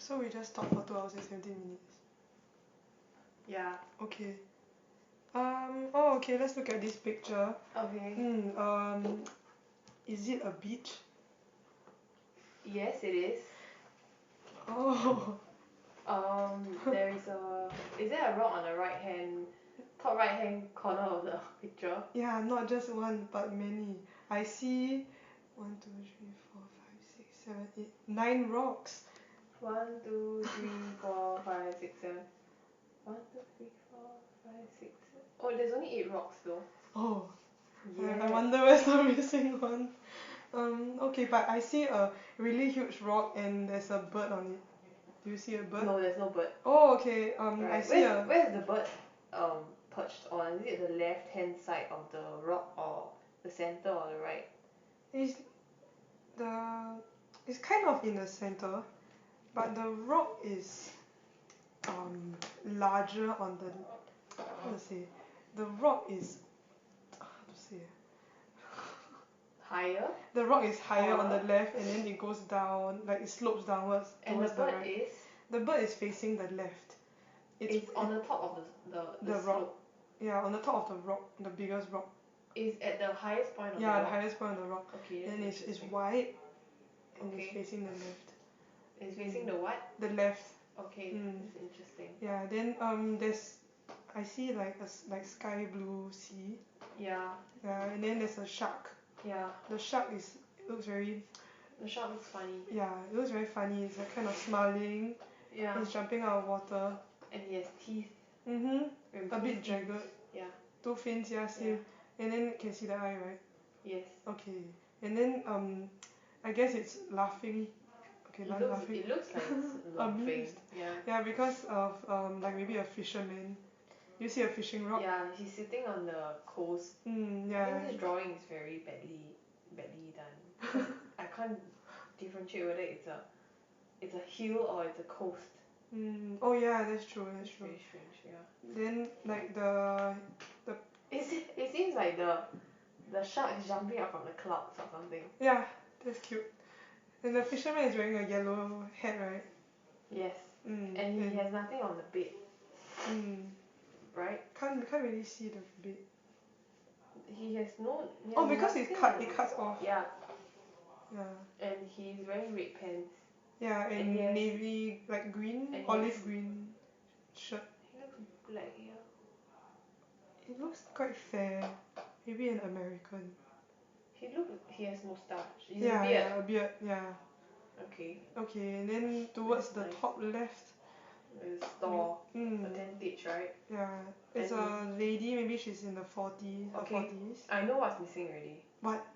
So we just talk for 2 hours and 17 minutes. Yeah. Okay. Oh, okay, let's look at this picture. Okay. Is it a beach? Yes, it is. Oh. There is a. Is there a rock on the top right hand corner of the picture? Yeah, not just one, but many. I see 1, 2, 3, 4, 5, 6, 7, 8, 9 rocks. 1, 2, 3, 4, 5, 6, 7. 1, 2, 3, 4, 5, 6, 7. Oh, there's only 8 rocks though. Oh. Yeah. I wonder where's the missing one. Okay, but I see a really huge rock and there's a bird on it. Do you see a bird? No, there's no bird. Oh, okay. Right. I see where's the bird perched on? Is it the left hand side of the rock or the center or the right? It's the it's kind of in the center, but the rock is larger on the how to say the rock is how to say Higher? the rock is higher on the Taller? left and then it goes down, like it slopes downwards And the towards the bird right. is? The bird is facing the left. It's on the top of the rock. slope. Yeah, on the top of the rock, the biggest rock. Is at the highest point of the Yeah, rock? the highest point of the rock. Okay, Then that's it's interesting. wide and it's Okay. facing the left. It's facing the what? The left. Okay, that's interesting. Yeah, then there's I see like like sky blue sea. Yeah. Yeah, and then there's a shark. Yeah. The shark looks very. The shark looks funny. Yeah, it looks very funny. It's like kind of smiling. Yeah. It's jumping out of water. And he has teeth. A bit jagged. Yeah. 2 fins, yeah, same. Yeah. And then you can see the eye, right? Yes. Okay. And then I guess it's laughing. Okay, not laughing. It looks like it's laughing. Amused. Yeah. Yeah, because of like maybe a fisherman. You see a fishing rod? Yeah, he's sitting on the coast. Yeah. I think this drawing is very badly done. 'Cause I can't differentiate whether it's a hill or it's a coast. Oh yeah, that's true. That's true. Very strange, yeah. Then like the It seems like the shark is jumping out from the clouds or something. yeah, that's cute. And the fisherman is wearing a yellow hat, right? Yes. And he has nothing on the bed. Right? Can't really see the bed. He has no. He Oh, has because nothing it cuts off. Yeah. Yeah. And he's wearing red pants. Yeah, and he has, navy like green, olive green shirt. He looks black here. It looks quite fair. Maybe an American. He has mustache. He's Yeah, a beard. yeah, a beard, yeah. Okay. Okay, and then towards the top left. There's store. A tentage, right? Yeah. It's a lady, maybe she's in the 40s or 40s. I know what's missing already. What?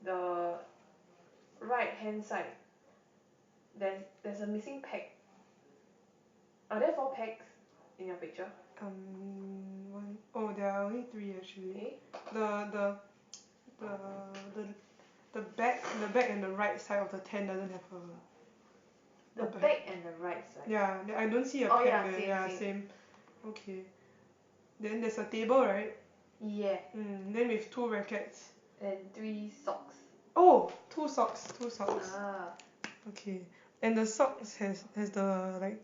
The right hand side. There's a missing peg. Are there 4 pegs in your picture? One. Oh, there are only 3 actually. Okay. The back and the right side of the tent doesn't have a. The back and the right side. Yeah, I don't see a peg there. Yeah, same. Okay. Then there's a table, right? Yeah. Then with 2 rackets. And 3 socks. Oh, 2 socks. Ah. Okay. And the socks has the like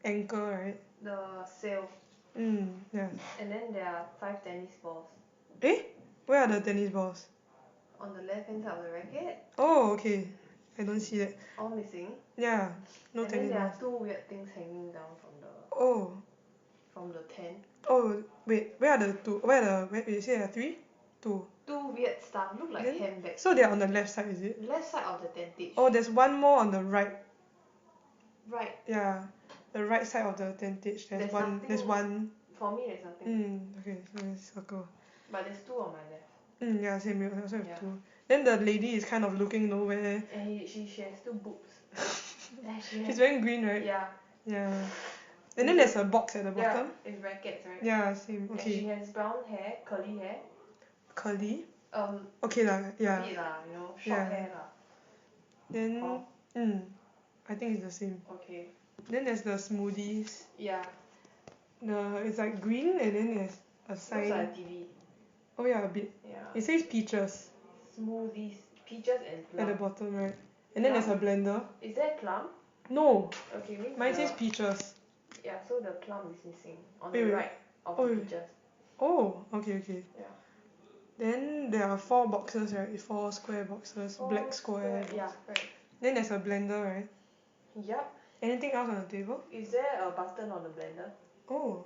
ankle, right? The sail. Yeah. And then there are 5 tennis balls. Eh? Where are the tennis balls? On the left hand side of the racket. Oh, okay. I don't see that. All missing. Yeah. No and tennis balls. then there are 2 weird things hanging down from the tent. Oh, wait. Where are the 2? Where you say there are 3? 2. 2 weird stuff. Look like handbags. So they are on the left side, is it? Left side of the tentage. Oh, there's one more on the right. Right. Yeah. The right side of the tentage. There's one. For me, there's nothing. Okay, so let's circle. But there's 2 on my left. Yeah, same. I also have 2. Then the lady is kind of looking nowhere. And she has 2 boobs. She's wearing green, right? Yeah. Yeah. And then there's a box at the bottom. Yeah, it's rackets, right? Yeah, same. Okay. And she has brown hair, curly hair. Curly? Okay lah, yeah. A bit lah, short hair lah. Then, I think it's the same. Okay. Then there's the smoothies. Yeah. It's like green and then there's a sign. Looks like a TV. Oh yeah, a bit. Yeah. It says peaches. Smoothies. Peaches and plum. At the bottom, right? And then there's a blender. Is there plum? No, Okay, means mine says the peaches. yeah. So the plum is missing on Wait, the wait. right of Oh, the wait. peaches. Oh, okay. Yeah. Then there are 4 boxes, right? 4 square boxes, black Four square. Yeah, right. Then there's a blender, right? Yup. Anything else on the table? Is there a button on the blender? Oh.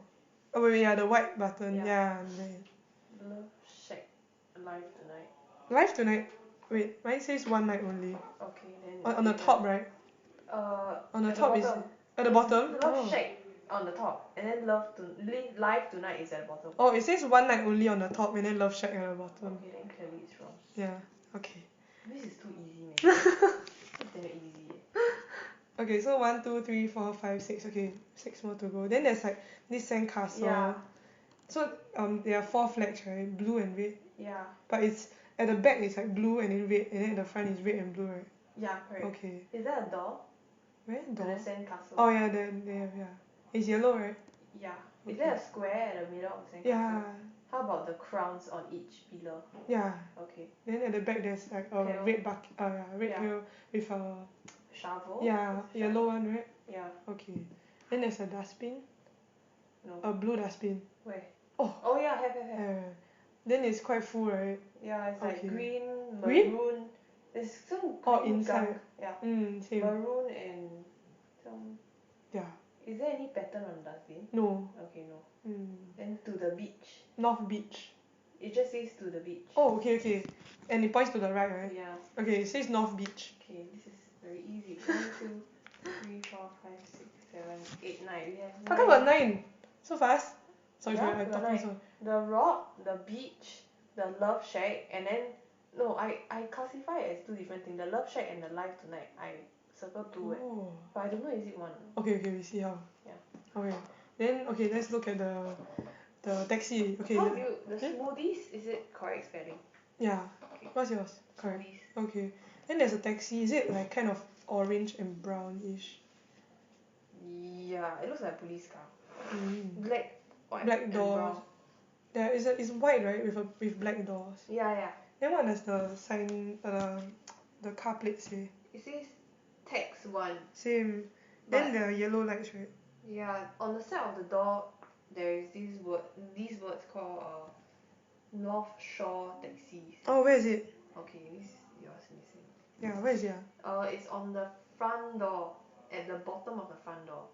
Oh, wait, yeah, the white button. Yeah. Yeah. There. Love Shack live tonight. Live tonight. Wait, mine says one night only. Okay, then On the it's top, different. right? On the At the top is bottom. at the bottom. Love Oh. Shack on the top, and then live tonight is at the bottom. Oh, it says one night only on the top, and then Love Shack at the bottom. Okay, then clearly it's wrong. Yeah. Okay. This is too easy, man. It's damn easy. Okay, so 1, 2, 3, 4, 5, 6. Okay, 6 more to go. Then there's like this sandcastle. Yeah. So there are 4 flags, right? Blue and red. Yeah. But it's at the back it's like blue and then red, and then at the front is red and blue, right? Yeah, correct. Okay. Is there a door Where to door? the sandcastle? Oh yeah, there, yeah. It's yellow, right? Yeah. Is Okay. there a square at the middle of the sandcastle? Yeah. How about the crowns on each pillar? Yeah. Okay. Then at the back there's like a Pail. red bucket. Yeah, red Yeah. pail with a Shovel? yeah It's a yellow shovel. one, right? Yeah. Okay. Then there's a dustbin, No. a blue dustbin. Where? Oh. Oh yeah, have. Then it's quite full, right? Yeah, it's like Okay. green, Green? maroon. There's some Oh, green inside. gunk. Yeah. Same. Maroon and some. Yeah. Is there any pattern on the dustbin? No. Okay, no. Mm. Then to the beach. North Beach. It just says to the beach. Oh, okay. And it points to the right, right? Yeah. Okay, it says North Beach. Okay, this is very easy. 1, 2, 3, 4, 5, 6, 7, 8, 9. We have How come got 9. 9? So fast? Sorry, Yeah, I'm we got talking 9. so. The rock, the beach, the love shack, and then no, I classify it as 2 different things. The love shack and the live tonight. I circle 2 Oh. but I don't know is it 1. Okay, we see how. Yeah. Okay. Then let's look at the taxi. Okay. How do you the smoothies? Is it correct spelling? Yeah. Okay. What's yours? Correct. Smoothies. Okay. Then there's a taxi. Is it like kind of orange and brownish? Yeah, it looks like a police car. Mm. White, Black and doors. brown. There is it's white, right? With black doors. Yeah. Then what does the sign the car plate say? It says text 1. Same. But Then there are yellow lights, right? yeah, on the side of the door there is these words called North Shore Taxis. Oh, where is it? Okay, this yours missing. Yeah, where is it? It's on the front door, at the bottom of the front door,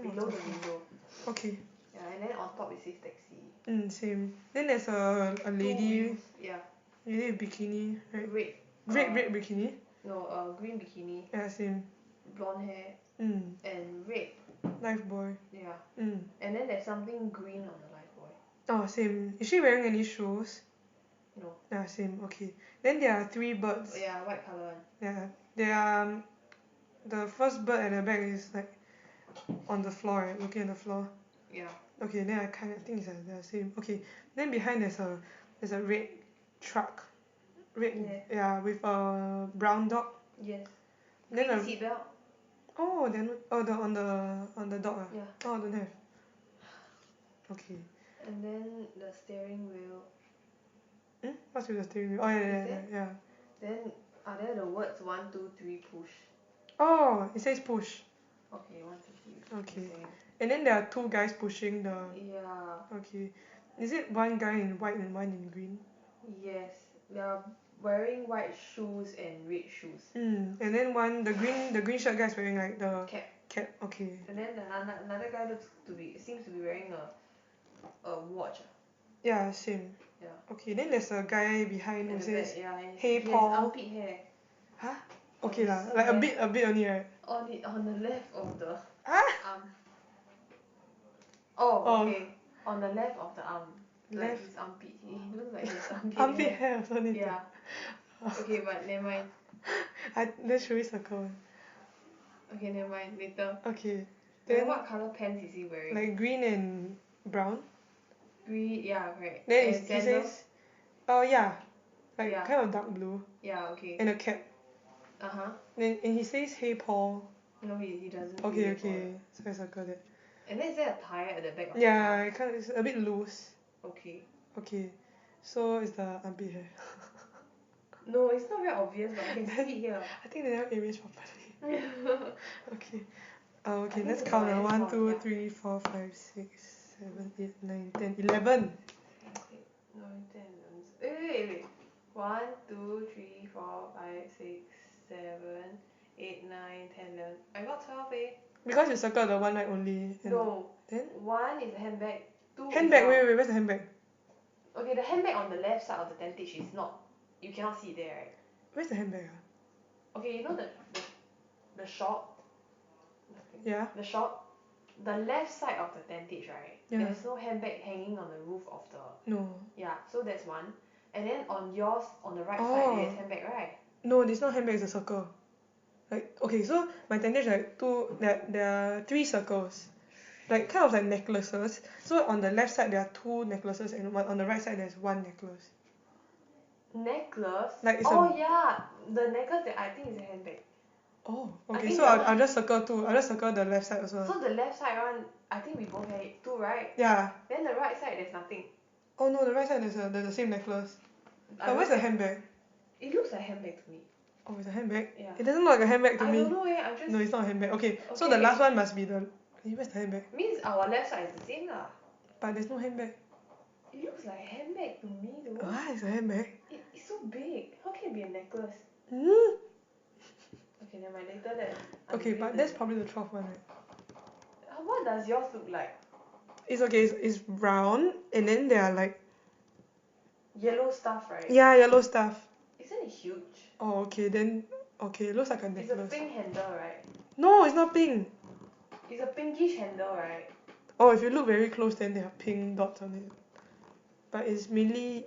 below the window. Okay. Yeah, and then on top it says taxi. Same. Then there's a 2 lady wheels. Yeah. with bikini, right? Red. Red bikini. No, green bikini, Yeah, same. blonde hair, Mm. and red. Life boy. Yeah. Mm. And then there's something green on the lifebuoy. Oh, same. Is she wearing any shoes? No. Yeah, same. Okay. Then there are 3 birds. Yeah, white color one. Yeah. There are the first bird at the back is like on the floor, right? Looking at the floor. Yeah. Okay, then I think it's the same. Okay. Then behind there's a red truck. Red. Yeah, with a brown dog. Yes. Then Green seatbelt. Oh, then the on the dog. Yeah. Oh, don't have. Okay. And then the steering wheel. What's with the steering wheel? Oh, yeah. Then are there the words 1, 2, 3 push? Oh, it says push. Okay, 1, 2, 3. Okay. Same. And then there are 2 guys pushing the. Yeah. Okay. Is it one guy in white and one in green? Yes. They are wearing white shoes and red shoes. And then the green shirt guy is wearing like the Cap. Okay. And then another guy seems to be wearing a watch. Yeah, same. Yeah. Okay, then there's a guy behind who At the says back, yeah, and Hey he Paul. has armpit hair. Huh? On Okay lah, his like hair. a bit only, right? On the left of the Huh? arm. Oh, Oh. okay. On the left of the arm. Like Left. his armpit. He looks like his armpit Armpit hair. hair also need Yeah. Okay, but never mind. then should we circle? Okay, never mind. Later. Okay. Then Then what color pants is he wearing? like green and brown. Green, yeah, correct. Then And it sandals? says yeah. Like Yeah. kind of dark blue. Yeah, okay. And a cap. Uh-huh. Then and he says Hey Paul. No, he doesn't. Okay, say it. So I circle that. And then is there a tire at the back of the Yeah, it's a bit loose. car? Okay. Okay. So it's the armpit hair. No, it's not very obvious, but I can see it here. I think they never erase properly. Okay. okay, think let's it's count about now. this 1, long, 2, yeah. 3, 4, 5, 6, 7, 8, 9, 10, 11. 8, 9, 10, 11. Wait. 1, 2, 3, 4, 5, 6, 7, 8, 9, 10, 11. I got 12, eh? Because you circle the one night only. And No. then? 1 is a handbag. 2 is Handbag, your... wait, where's the handbag? Okay, the handbag on the left side of the tentage is not... You cannot see it there, right? Where's the handbag? Okay, you know the shop? Nothing. Yeah. The shop? The left side of the tentage, right? Yeah. There's no handbag hanging on the roof of the... No. Yeah, so that's one. And then on yours, on the right Oh. side, there's handbag, right? No, it's not handbag, it's a circle. Like, okay, so my tentage there are 3 circles. Like, kind of like necklaces. So on the left side there are 2 necklaces and on the right side there's 1 necklace. Necklace? Like, it's oh yeah, the necklace that I think is a handbag. Oh, I okay, think so that I'll one- just circle 2. I'll just circle the left side also. So the left side one, I think we both have it too, right? Yeah. Then the right side, there's nothing. Oh no, the right side there's the same necklace. But where's the handbag? It looks like handbag to me. Oh, it's a handbag? Yeah. It doesn't look like a handbag to I me. don't know I'm just... No, it's not a handbag. Okay, so the Okay. last one must be the... Where's the handbag? Means our left side is the same lah. But there's no handbag. It looks like a handbag to me though. What? It's a handbag? It's so big. How can it be a necklace? Hmm? Okay, never mind. Later that. Okay, but that's probably the 12th one, right? What does yours look like? It's okay, it's brown and then there are like... Yellow stuff, right? Yeah, yellow stuff. Isn't it huge? Oh, okay, then... Okay, it looks like a It's a necklace. pink handle, right? No, it's not pink. It's a pinkish handle, right? Oh, if you look very close then there are pink dots on it. But it's mainly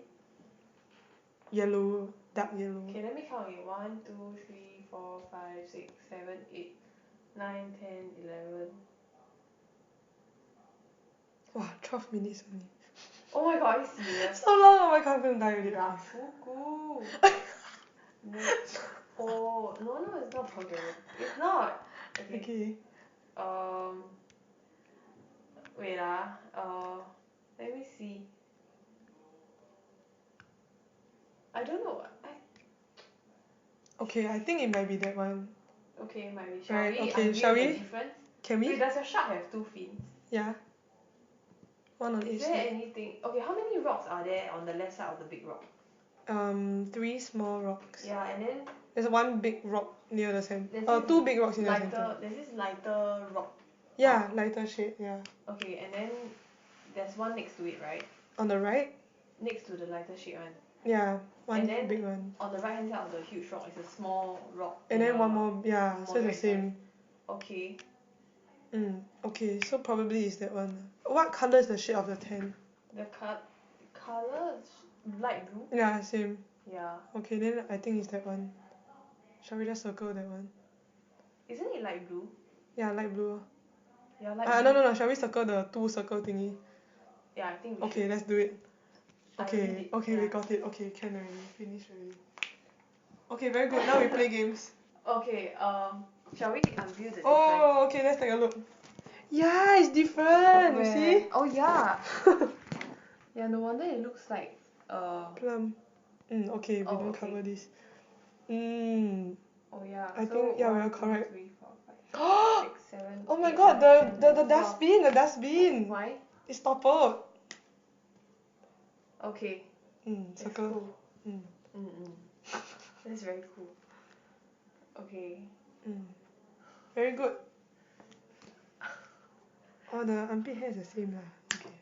yellow, dark yellow. Okay, let me count again. 1, 2, 3, 4, 5, 6, 7, 8, 9, 10, 11. Wow, 12 minutes only. Oh my god, are you serious? So long, oh my god, I'm gonna die already. Rafuku. No. Oh, no, it's not programming. It's not. Okay. Okay. Wait let me see. I don't know. Okay, I think it might be that one. Okay, might be. Shall Right, we okay, unveil shall the we? difference? Can we? Wait, does your shark have 2 fins? Yeah. One on Is each there side. anything... Okay, how many rocks are there on the left side of the big rock? 3 small rocks. Yeah, and then There's one big rock near the center. there's 2 big rocks in the center. lighter. There's this lighter rock. Yeah, lighter shade, yeah. Okay, and then there's one next to it, right? On the right? Next to the lighter shade one. Yeah, one And then big one. on the right hand side of the huge rock is a small rock. And then one more, yeah, so it's the moderate same. size. Okay. Okay, so probably is that one. What colour is the shade of the tent? The color is light blue. Yeah, same. Yeah. Okay, then I think it's that one. Shall we just circle that one? Isn't it light blue? Yeah, light blue. Yeah, light blue. No, shall we circle the 2 circle thingy? Yeah, I think we Okay, should. let's do it. I Okay, already did, we yeah. got it. Okay, can already. Finish already. Okay, very good. Now we play games. Okay, shall we unveil the difference? Oh, okay, let's take a look. Yeah, it's different. You see? Oh yeah. Yeah, no wonder it looks like Plum. Okay, we don't cover this. Oh yeah. I so think, yeah, we 1, are 2, correct. 3, 4, 5, 6, 7. Oh my 8, god, 9, 10, the 11, 12. dustbin. Why? It's toppled. Okay. That's Circle. cool. That's very cool. Okay. Very good. Oh, the armpit hair is the same lah. Okay.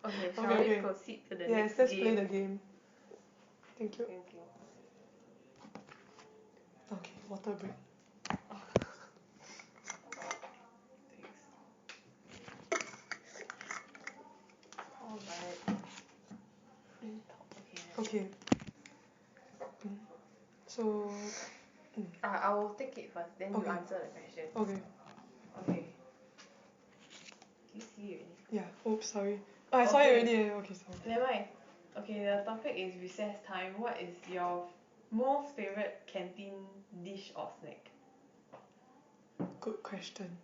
Okay, shall we proceed to the Yes, next let's game? play the game. Thank you. Thank you. Okay, water break. Alright. Okay. So, I will take it first, then you Okay. answer the question. okay. Okay. Can you see already? Yeah. Oops, sorry. Oh, I saw it Okay. already. Okay, sorry. Never mind. Okay, the topic is recess time. What is your most favorite canteen dish or snack? Good question.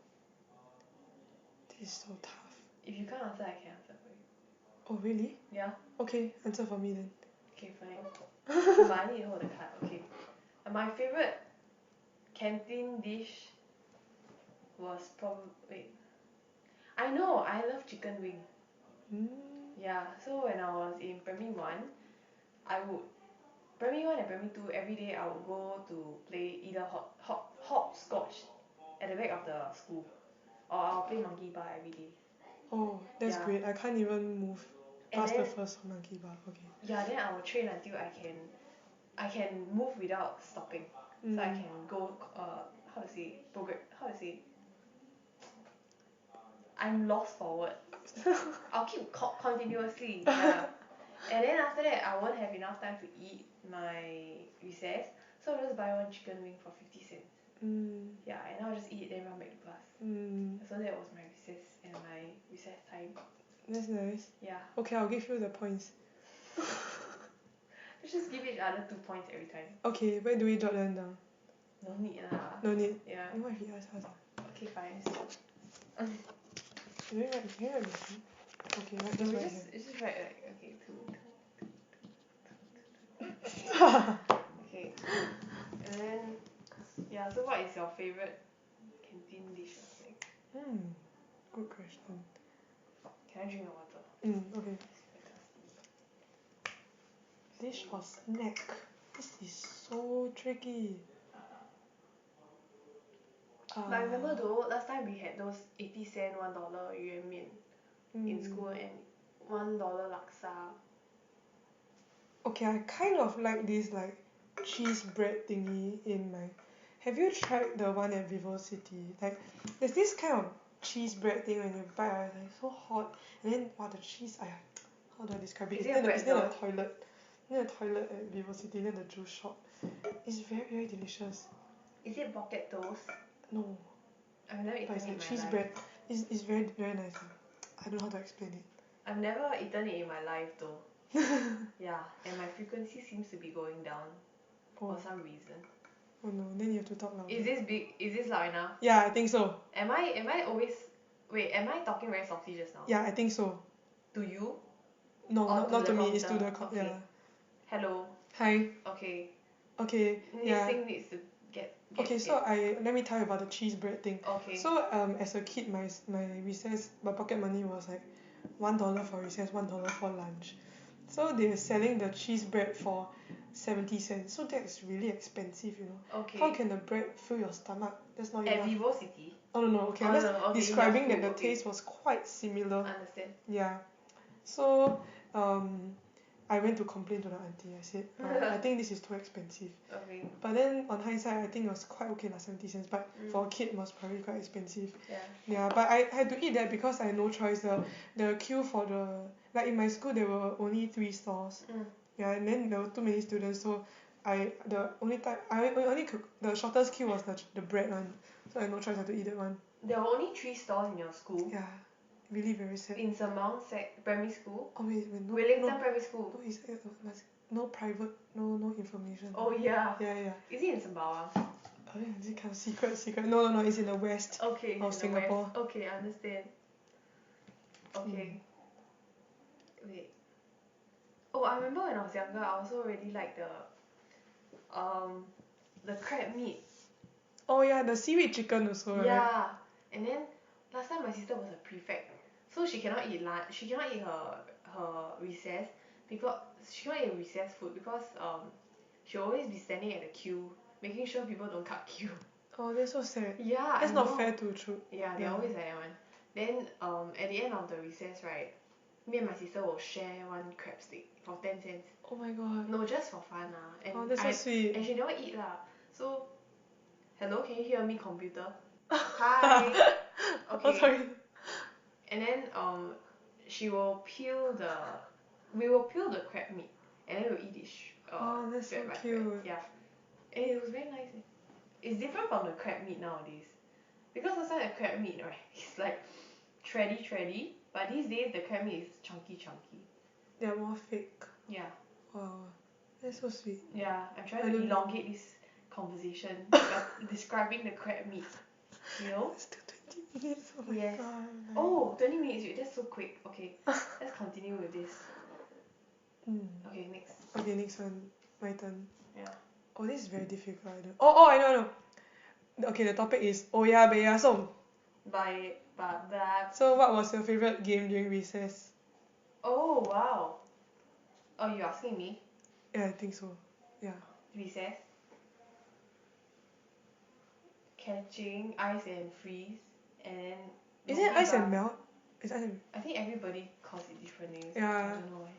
This is so tough. If you can't answer, I can answer for you. Oh, really? Yeah? Okay, answer for me then. Okay, fine. But I need to hold the card. Okay. My favorite canteen dish was probably wait. I know I love chicken wing. Yeah, so when I was in primary one, I would primary one and primary two every day I would go to play either hopscotch at the back of the school, or I'll play monkey bar every day. Oh, that's Yeah. great. I can't even move And past the then first monkey bar. Okay. yeah, then I will train until I can move without stopping. So I can go how to say I'm lost forward. I'll keep continuously, yeah. And then after that, I won't have enough time to eat my recess, so I'll just buy one chicken wing for 50 cents. Yeah, and I'll just eat it then run back to class. So that was my recess and my recess time. That's nice. Yeah. Okay, I'll give you the points. Let's just give each other 2 points every time. Okay, where do we jot them down? No need lah. No need. Yeah. What if he asks us? Okay, fine. Do we write? Can you write this one? Okay, right, No, just write it's just write like okay, two. here. Okay. And then yeah, so what is your favorite canteen dish or something? Good question. Can I drink your water? Okay. Dish or snack? This is so tricky. But I remember though, last time we had those 80-cent $1 yuan mian in school and $1 laksa. Okay, I kind of like this like cheese bread thingy in my. Have you tried the one at VivoCity? Like, there's this kind of cheese bread thing when you bite, right, like so hot, and then wow, the cheese. How do I describe it? Is It's it a near the pretzel? toilet. Near the toilet at VivoCity, near the juice shop. It's very very delicious. Is it pocket toast? No, I've never but eaten it's it in like my cheese life. bread. It's very very nice. I don't know how to explain it. I've never eaten it in my life though. Yeah, and my frequency seems to be going down for some reason. Oh no, then you have to talk louder. Is this big? Is this loud enough? Yeah, I think so. Am I always? Wait, am I talking very softly just now? Yeah, I think so. To you? No, Or not to the me. It's to computer? the Okay. yeah. Hello. Hi. Okay. Okay. This thing needs to get. Okay, so let me tell you about the cheese bread thing. Okay. So as a kid, my recess, my pocket money was like $1 for recess, $1 for lunch. So they were selling the cheese bread for 70 cents. So that's really expensive, you know. Okay. How can the bread fill your stomach? That's not At enough. VivoCity? Oh no, okay. I'm just describing that the taste was quite similar. Understand. Yeah. So I went to complain to the auntie. I said, I think this is too expensive. Okay. But then on hindsight, I think it was quite okay, like 70 cents. But for a kid, it was probably quite expensive. Yeah. Yeah, but I had to eat that because I had no choice. The queue for like in my school, there were only 3 stores. Yeah, and then there were too many students, so the shortest queue was the bread one. So I had no choice, I had to eat that one. There were only 3 stores in your school? Yeah, really very sad. In Sembawang primary school? Oh wait, no. Wellington primary school? No, it's no private, no information. Oh yeah. Yeah. Is it in Sembawang? I think it's kind of secret. No, it's in the west of Singapore. West. Okay, I understand. Okay. Wait. Oh, I remember when I was younger, I also really liked the crab meat. Oh yeah, the seaweed chicken also, right? Yeah. And then last time my sister was a prefect, so she cannot eat lunch. She cannot eat her recess because she cannot eat recess food because she'll always be standing at the queue, making sure people don't cut queue. Oh, that's so sad. Yeah, that's I not know. fair to true. Yeah, they're always like that one. Then at the end of the recess, right, me and my sister will share one crab stick for 10 cents. Oh my god. No, just for fun lah. And oh, that's so sweet. And she never eat lah. So, hello, can you hear me, computer? Hi. Okay. Oh, sorry. And then we will peel the crab meat, and then we'll eat it. Oh, that's so bread by cute. bread. Yeah. And it was very nice. It's different from the crab meat nowadays. Because last time the crab meat, right, it's like thready, but these days the crab meat is chunky. They're more fake. Yeah. Wow, that's so sweet. Yeah, I'm trying to elongate this conversation by describing the crab meat. You know? It's still 20 minutes. Oh my god. Oh, 20 minutes. That's so quick. Okay, let's continue with this. Okay, next. Okay, next one. My turn. Yeah. Oh, this is very difficult. I know. Okay, the topic is oya-beh-ya-som. Blah. So what was your favourite game during recess? Oh wow. Oh, you asking me? Yeah, I think so. Yeah. Recess. Catching, ice and freeze, and then Is it monkey ice and bar. melt? Is ice and I think everybody calls it different names. I Yeah. don't know why.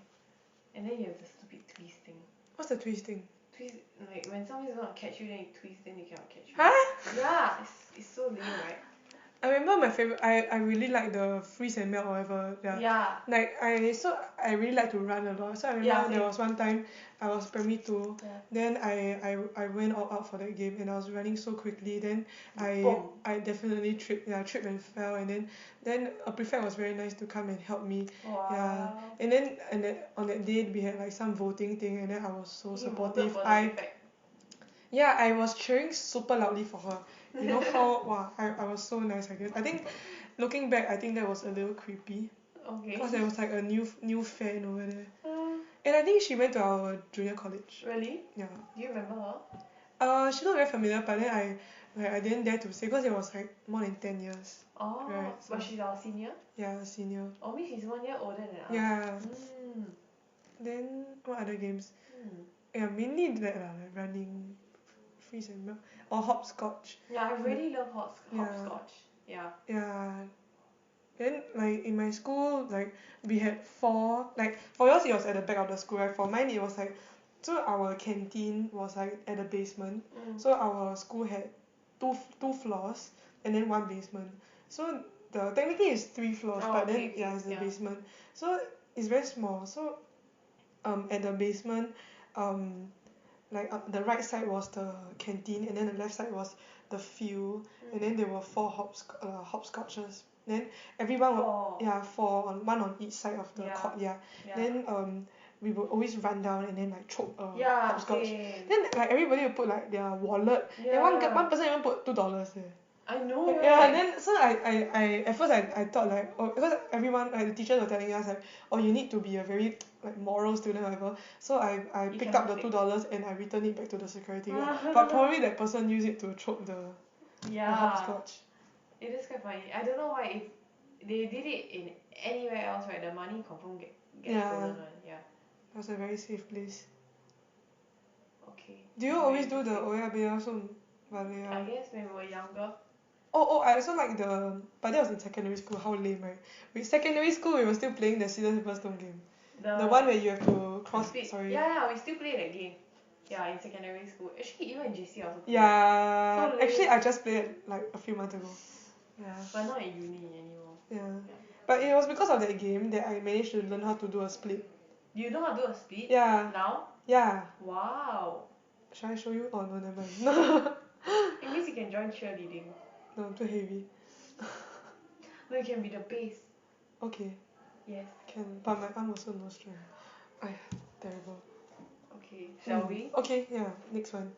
And then you have the stupid twist thing. What's the twisting? Twist, like when someone's gonna catch you, then you twist, then they cannot catch you. Huh? Yeah, it's so lame, right? I remember my favourite. I really like the freeze and melt or whatever. Yeah. Yeah. Like I really like to run a lot. So I remember Yeah, there same. was one time I was primary 2. Yeah. Then I went all out for that game and I was running so quickly. Then Boom. I definitely tripped. Yeah, tripped and fell. And then a prefect was very nice to come and help me. Yeah. Wow. And then on that day we had like some voting thing and then I was so You voted supportive. for the prefect. Yeah, I was cheering super loudly for her. You know how wow, I was so nice I guess. I think looking back I think that was a little creepy. Okay. Cause there was like a new fan over there. And I think she went to our junior college. Really? Yeah. Do you remember her? She looked very familiar but then I didn't dare to say cause it was like more than 10 years. Oh, Right, so- but she's our senior? Yeah, senior. Oh, means she's 1 year older than us. Yeah. Mm. Then what other games? Hmm. Yeah, mainly that like running, freeze and melt. Or hopscotch. Yeah, I really love Yeah. hopscotch. Yeah. Yeah. Then like in my school like we had 4 like for yours it was at the back of the school right for mine it was like so our canteen was like at the basement so our school had two floors and then 1 basement so the technically it's 3 floors Oh, but then okay, yeah it's the yeah. basement so it's very small so at the basement um like the right side was the canteen and then the left side was the field and then there were 4 hopscotches then everyone would Four. yeah 4 on 1 on each side of the Yeah. court yeah Yeah. then we would always run down and then like choke a Yeah, hopscotch same. then like everybody would put like their wallet and one person even put $2 there I know, right? yeah then so I at first I thought like oh because everyone like the teachers were telling us like oh you need to be a very like moral student or whatever so I You picked up cannot the fake. $2 and I returned it back to the security guard but probably that person used it to choke the Yeah. hopscotch It is quite funny. I don't know why if they did it in anywhere else, right? The money confirm get Yeah. stolen one. Yeah. it was a very safe place Okay. do you Very always do the interesting. oya-beh-ya-som I Balea guess when we were younger. oh I also like the but that was in secondary school how lame right with secondary school we were still playing the scissors paper stone game the one where you have to cross split. sorry Yeah, we still play that game. Yeah, in secondary school. Actually, even in JC I also play. yeah So lame. actually I just played it like a few months ago yeah But not in uni anymore. yeah but it was because of that game that I managed to learn how to do a split You know how to do a split? yeah Now? yeah Wow. shall I show you oh no never mind It means you can join cheerleading. no too heavy No, you can be the bass. okay Yes. can but my arm also no strength !aiya! terrible Okay. Shall we? okay yeah next one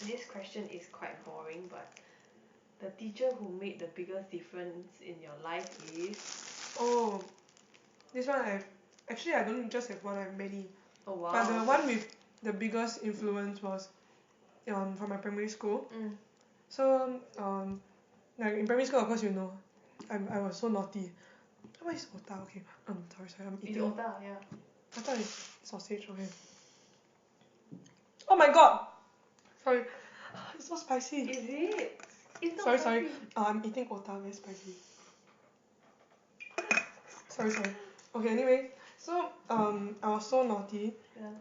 This question is quite boring, but the teacher who made the biggest difference in your life is. oh this one actually I don't just have one I have many Oh wow. but the one with the biggest influence was from my primary school so like in primary school of course you know I was so naughty what is otah okay sorry I'm It's eating otah, yeah. I thought it's sausage okay oh my god sorry it's so spicy Is it? It's not sorry spicy. I'm eating otah very spicy sorry okay anyway so I was so naughty Yeah.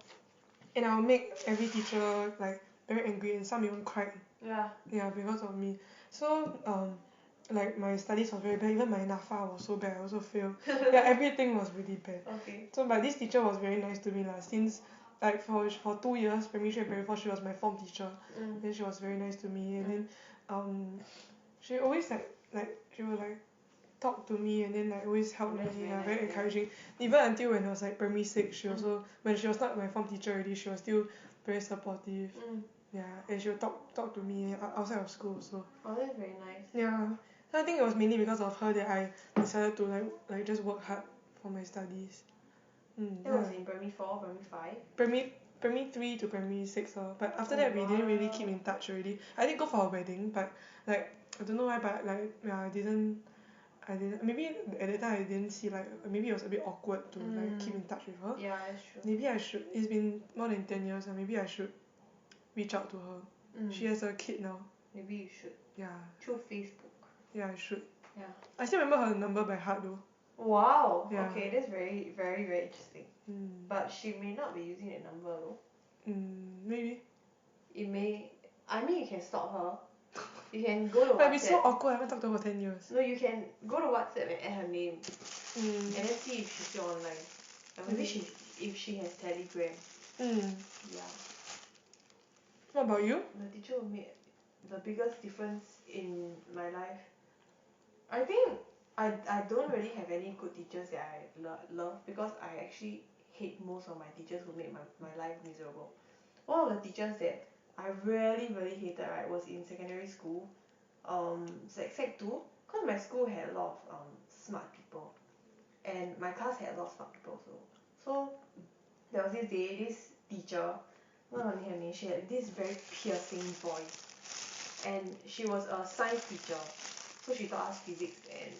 and I'll make every teacher like very angry and some even cried Yeah. yeah because of me so like my studies was very bad even my NAPFA was so bad I also failed yeah everything was really bad Okay. so but this teacher was very nice to me lah since like for 2 years primary 3 and primary 4 she was my form teacher then she was very nice to me and then she always like she would like talk to me and then like always help me That's very yeah nice, very yeah. encouraging even until when I was like primary 6 she also when she was not my form teacher already she was still very supportive yeah and she would talk to me outside of school also Oh, that's very nice. yeah so I think it was mainly because of her that I decided to just work hard for my studies That was in primary 4, primary 5. primary primary 3 to primary 6 but after Oh, that we didn't really wow. keep in touch already. I did go for a wedding, but like I don't know why, but like yeah, I didn't maybe at that time I didn't see like maybe it was a bit awkward to like keep in touch with her. Yeah, that's true. Maybe I should. It's been more than 10 years, and maybe I should reach out to her. She has a kid now. Maybe you should. Yeah, Through Facebook. yeah, I should. Yeah. I still remember her number by heart though. Wow. Yeah. Okay, that's very, very, very interesting. Mm. But she may not be using that number though. Maybe. It may. I mean, you can stalk her. You can go to But it'd be so WhatsApp. awkward. I haven't talked to her for 10 years. No, you can go to WhatsApp and add her name, Mm. and then see if she's still online. Or maybe if she has Telegram. Yeah. What about you? The teacher who made the biggest difference in my life. I think I don't really have any good teachers that I love because I actually hate most of my teachers who made my life miserable. One of the teachers that I really really hated, right, was in secondary school, sec 2, cause my school had a lot of smart people, and my class had a lot of smart people also. So there was this day, this teacher, not only her name, she had this very piercing voice, and she was a science teacher. So she taught us physics and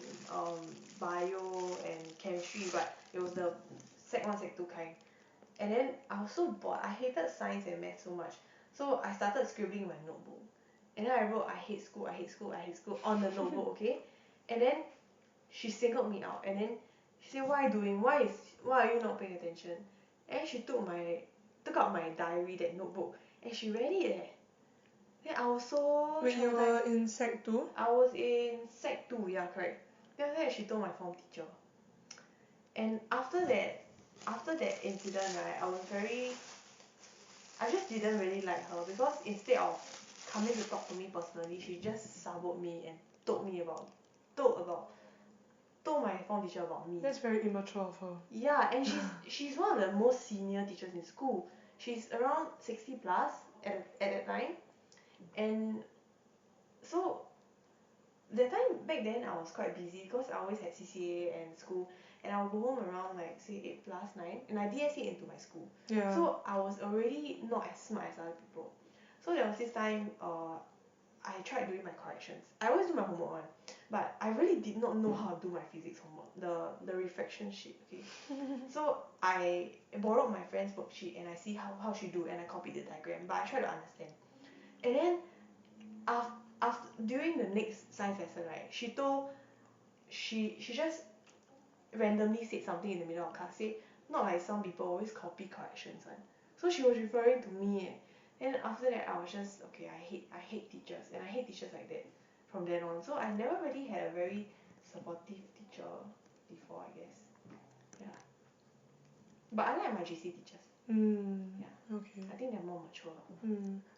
bio and chemistry, but it was the sec 1, sec 2 kind. And then I was so bored. I hated science and math so much. So I started scribbling in my notebook. And then I wrote, I hate school, I hate school, I hate school on the notebook, okay? And then she singled me out. And then she said, what are you doing? Why are you not paying attention? And she took out my diary, that notebook, and she read it. Then I was so When you traumatized. were in sec 2? I was in sec 2, yeah, correct. Then after that, she told my form teacher. And after that incident, right, I just didn't really like her because instead of coming to talk to me personally, she just saboed me and told my form teacher about me. That's very immature of her. Yeah, and she's one of the most senior teachers in school. She's around 60 plus at that time. And so that time back then I was quite busy because I always had CCA and school, and I would go home around like say 8 plus 9, and I DSC into my school. Yeah. So I was already not as smart as other people. So there was this time I tried doing my corrections. I always do my homework one, but I really did not know how to do my physics homework, the refraction sheet, okay. So I borrowed my friend's worksheet and I see how she do, and I copied the diagram, but I try to understand. And then after during the next science lesson, right, she just randomly said something in the middle of class, say not like some people always copy corrections one. So she was referring to me, and after that I was just okay, I hate teachers, and I hate teachers like that from then on. So I never really had a very supportive teacher before, I guess. Yeah. But I like my JC teachers. Yeah. Okay. I think they're more mature.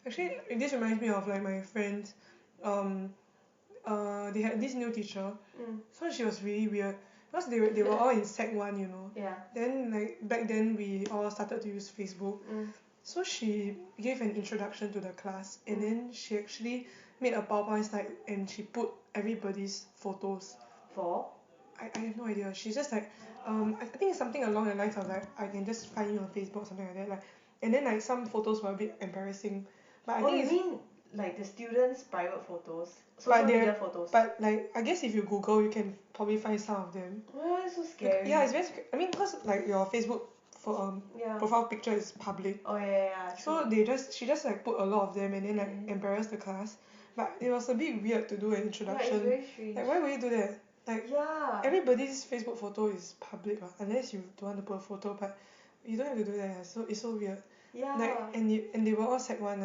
Actually, this reminds me of like my friends. They had this new teacher. So she was really weird because they were all in sec 1, you know. Yeah. Then like back then we all started to use Facebook. So she gave an introduction to the class, and then she actually made a PowerPoint slide and she put everybody's photos. For? I have no idea. She's just like I think it's something along the lines of like I can just find you on Facebook or something like that. Like, and then like some photos were a bit embarrassing. But I Oh, think you it's mean like the students' private photos? but Social they're media photos? but like I guess if you Google you can probably find some of them. Oh, that's so scary. Yeah, it's very I mean because like your Facebook for Yeah. profile picture is public. Oh yeah, So true. she just like put a lot of them and then like embarrass the class. But it was a bit weird to do an Yeah, introduction. it's very strange. Like why would you do that? Like Yeah. everybody's Facebook photo is public unless you don't want to put a photo, but you don't have to do that. So it's so weird. Yeah. Like and they were all sec 1,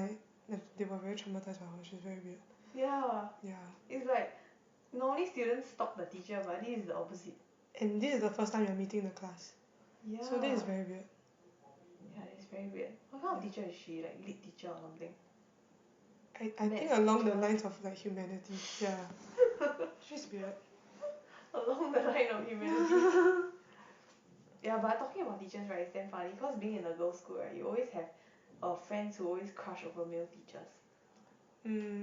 like they were very traumatized by her. She's very weird. Yeah. Yeah. It's like normally students stalk the teacher, but this is the opposite. And this is the first time you're meeting the class. Yeah. So this is very weird. Yeah, it's very weird. What kind of teacher is she? Like lead teacher or something? I think along the lines of like humanities. Yeah. She's weird. Along the line of humanity. Yeah, but talking about teachers, right, it's damn funny because being in a girls' school, right, you always have friends who always crush over male teachers.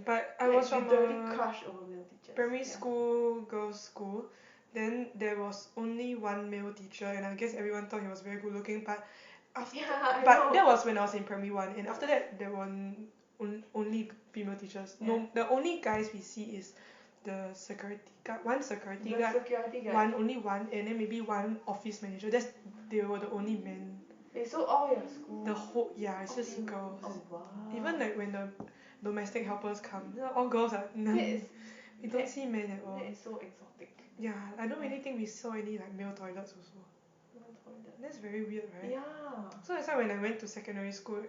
But I Like, was from literally a crush over male teachers. primary Yeah. school girls' school. Then there was only one male teacher, and I guess everyone thought he was very good looking. But after, Yeah, I but know. that was when I was in primary 1, and after that there were only female teachers. No, the only guys we see is the security guard, one security The guard, security guard. only one, and then maybe one office manager. They were the only men. Wait, so all your school? The whole, yeah, it's just girls. Oh wow. Even like when the domestic helpers come, all girls are That is, we don't see men at all. that is so exotic. Yeah, I don't really think we saw any like male toilets also. No toilet. That's very weird, right? Yeah. So that's why when I went to secondary school,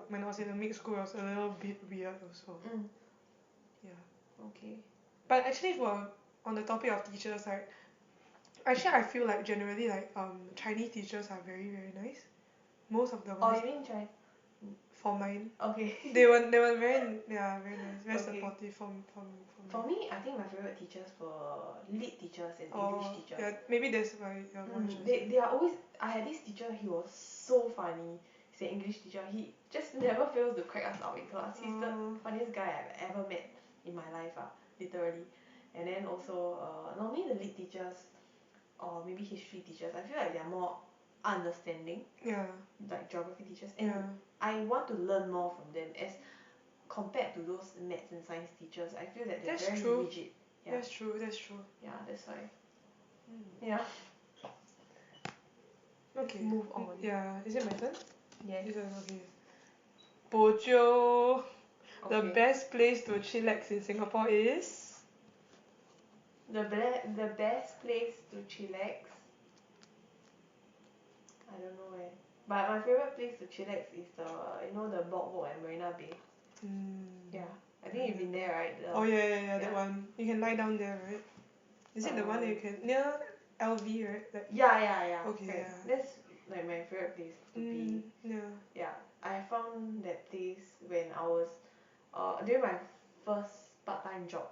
when I was in a mixed school, it was a little bit weird also. Mm. Yeah. Okay. But actually, for on the topic of teachers, like actually I feel like generally like Chinese teachers are very very nice. Most of the Oh, ones you mean Chinese? for mine, Okay. they were very, yeah, very nice, very Okay. supportive from For me, I think my favorite teachers were lit teachers and English Oh, teachers. yeah, maybe that's why your voice just. They are always. I had this teacher. He was so funny. He's an English teacher. He just never fails to crack us up in class. He's the funniest guy I've ever met in my life, literally. And then also, normally the lit teachers or maybe history teachers, I feel like they're more understanding, Yeah. like geography teachers, and Yeah. I want to learn more from them as compared to those maths and science teachers. I feel that they're That's very true. rigid. Yeah. That's true. That's true. Yeah, that's why. Yeah. Okay. Move on. Yeah. Is it my turn? Yes. Is it okay? Bo Jio. The Okay. best place to chillax in Singapore is. The best place to chillax. I don't know where. But my favorite place to chillax is the boardwalk at Marina Bay. Yeah. I think you've been there, right? Oh yeah, that one. You can lie down there, right? Is it the one that you can near LV, right? Like. Yeah. Okay, Correct. yeah. That's like my favorite place to be. Yeah. Yeah. I found that place when I was during my first part-time job.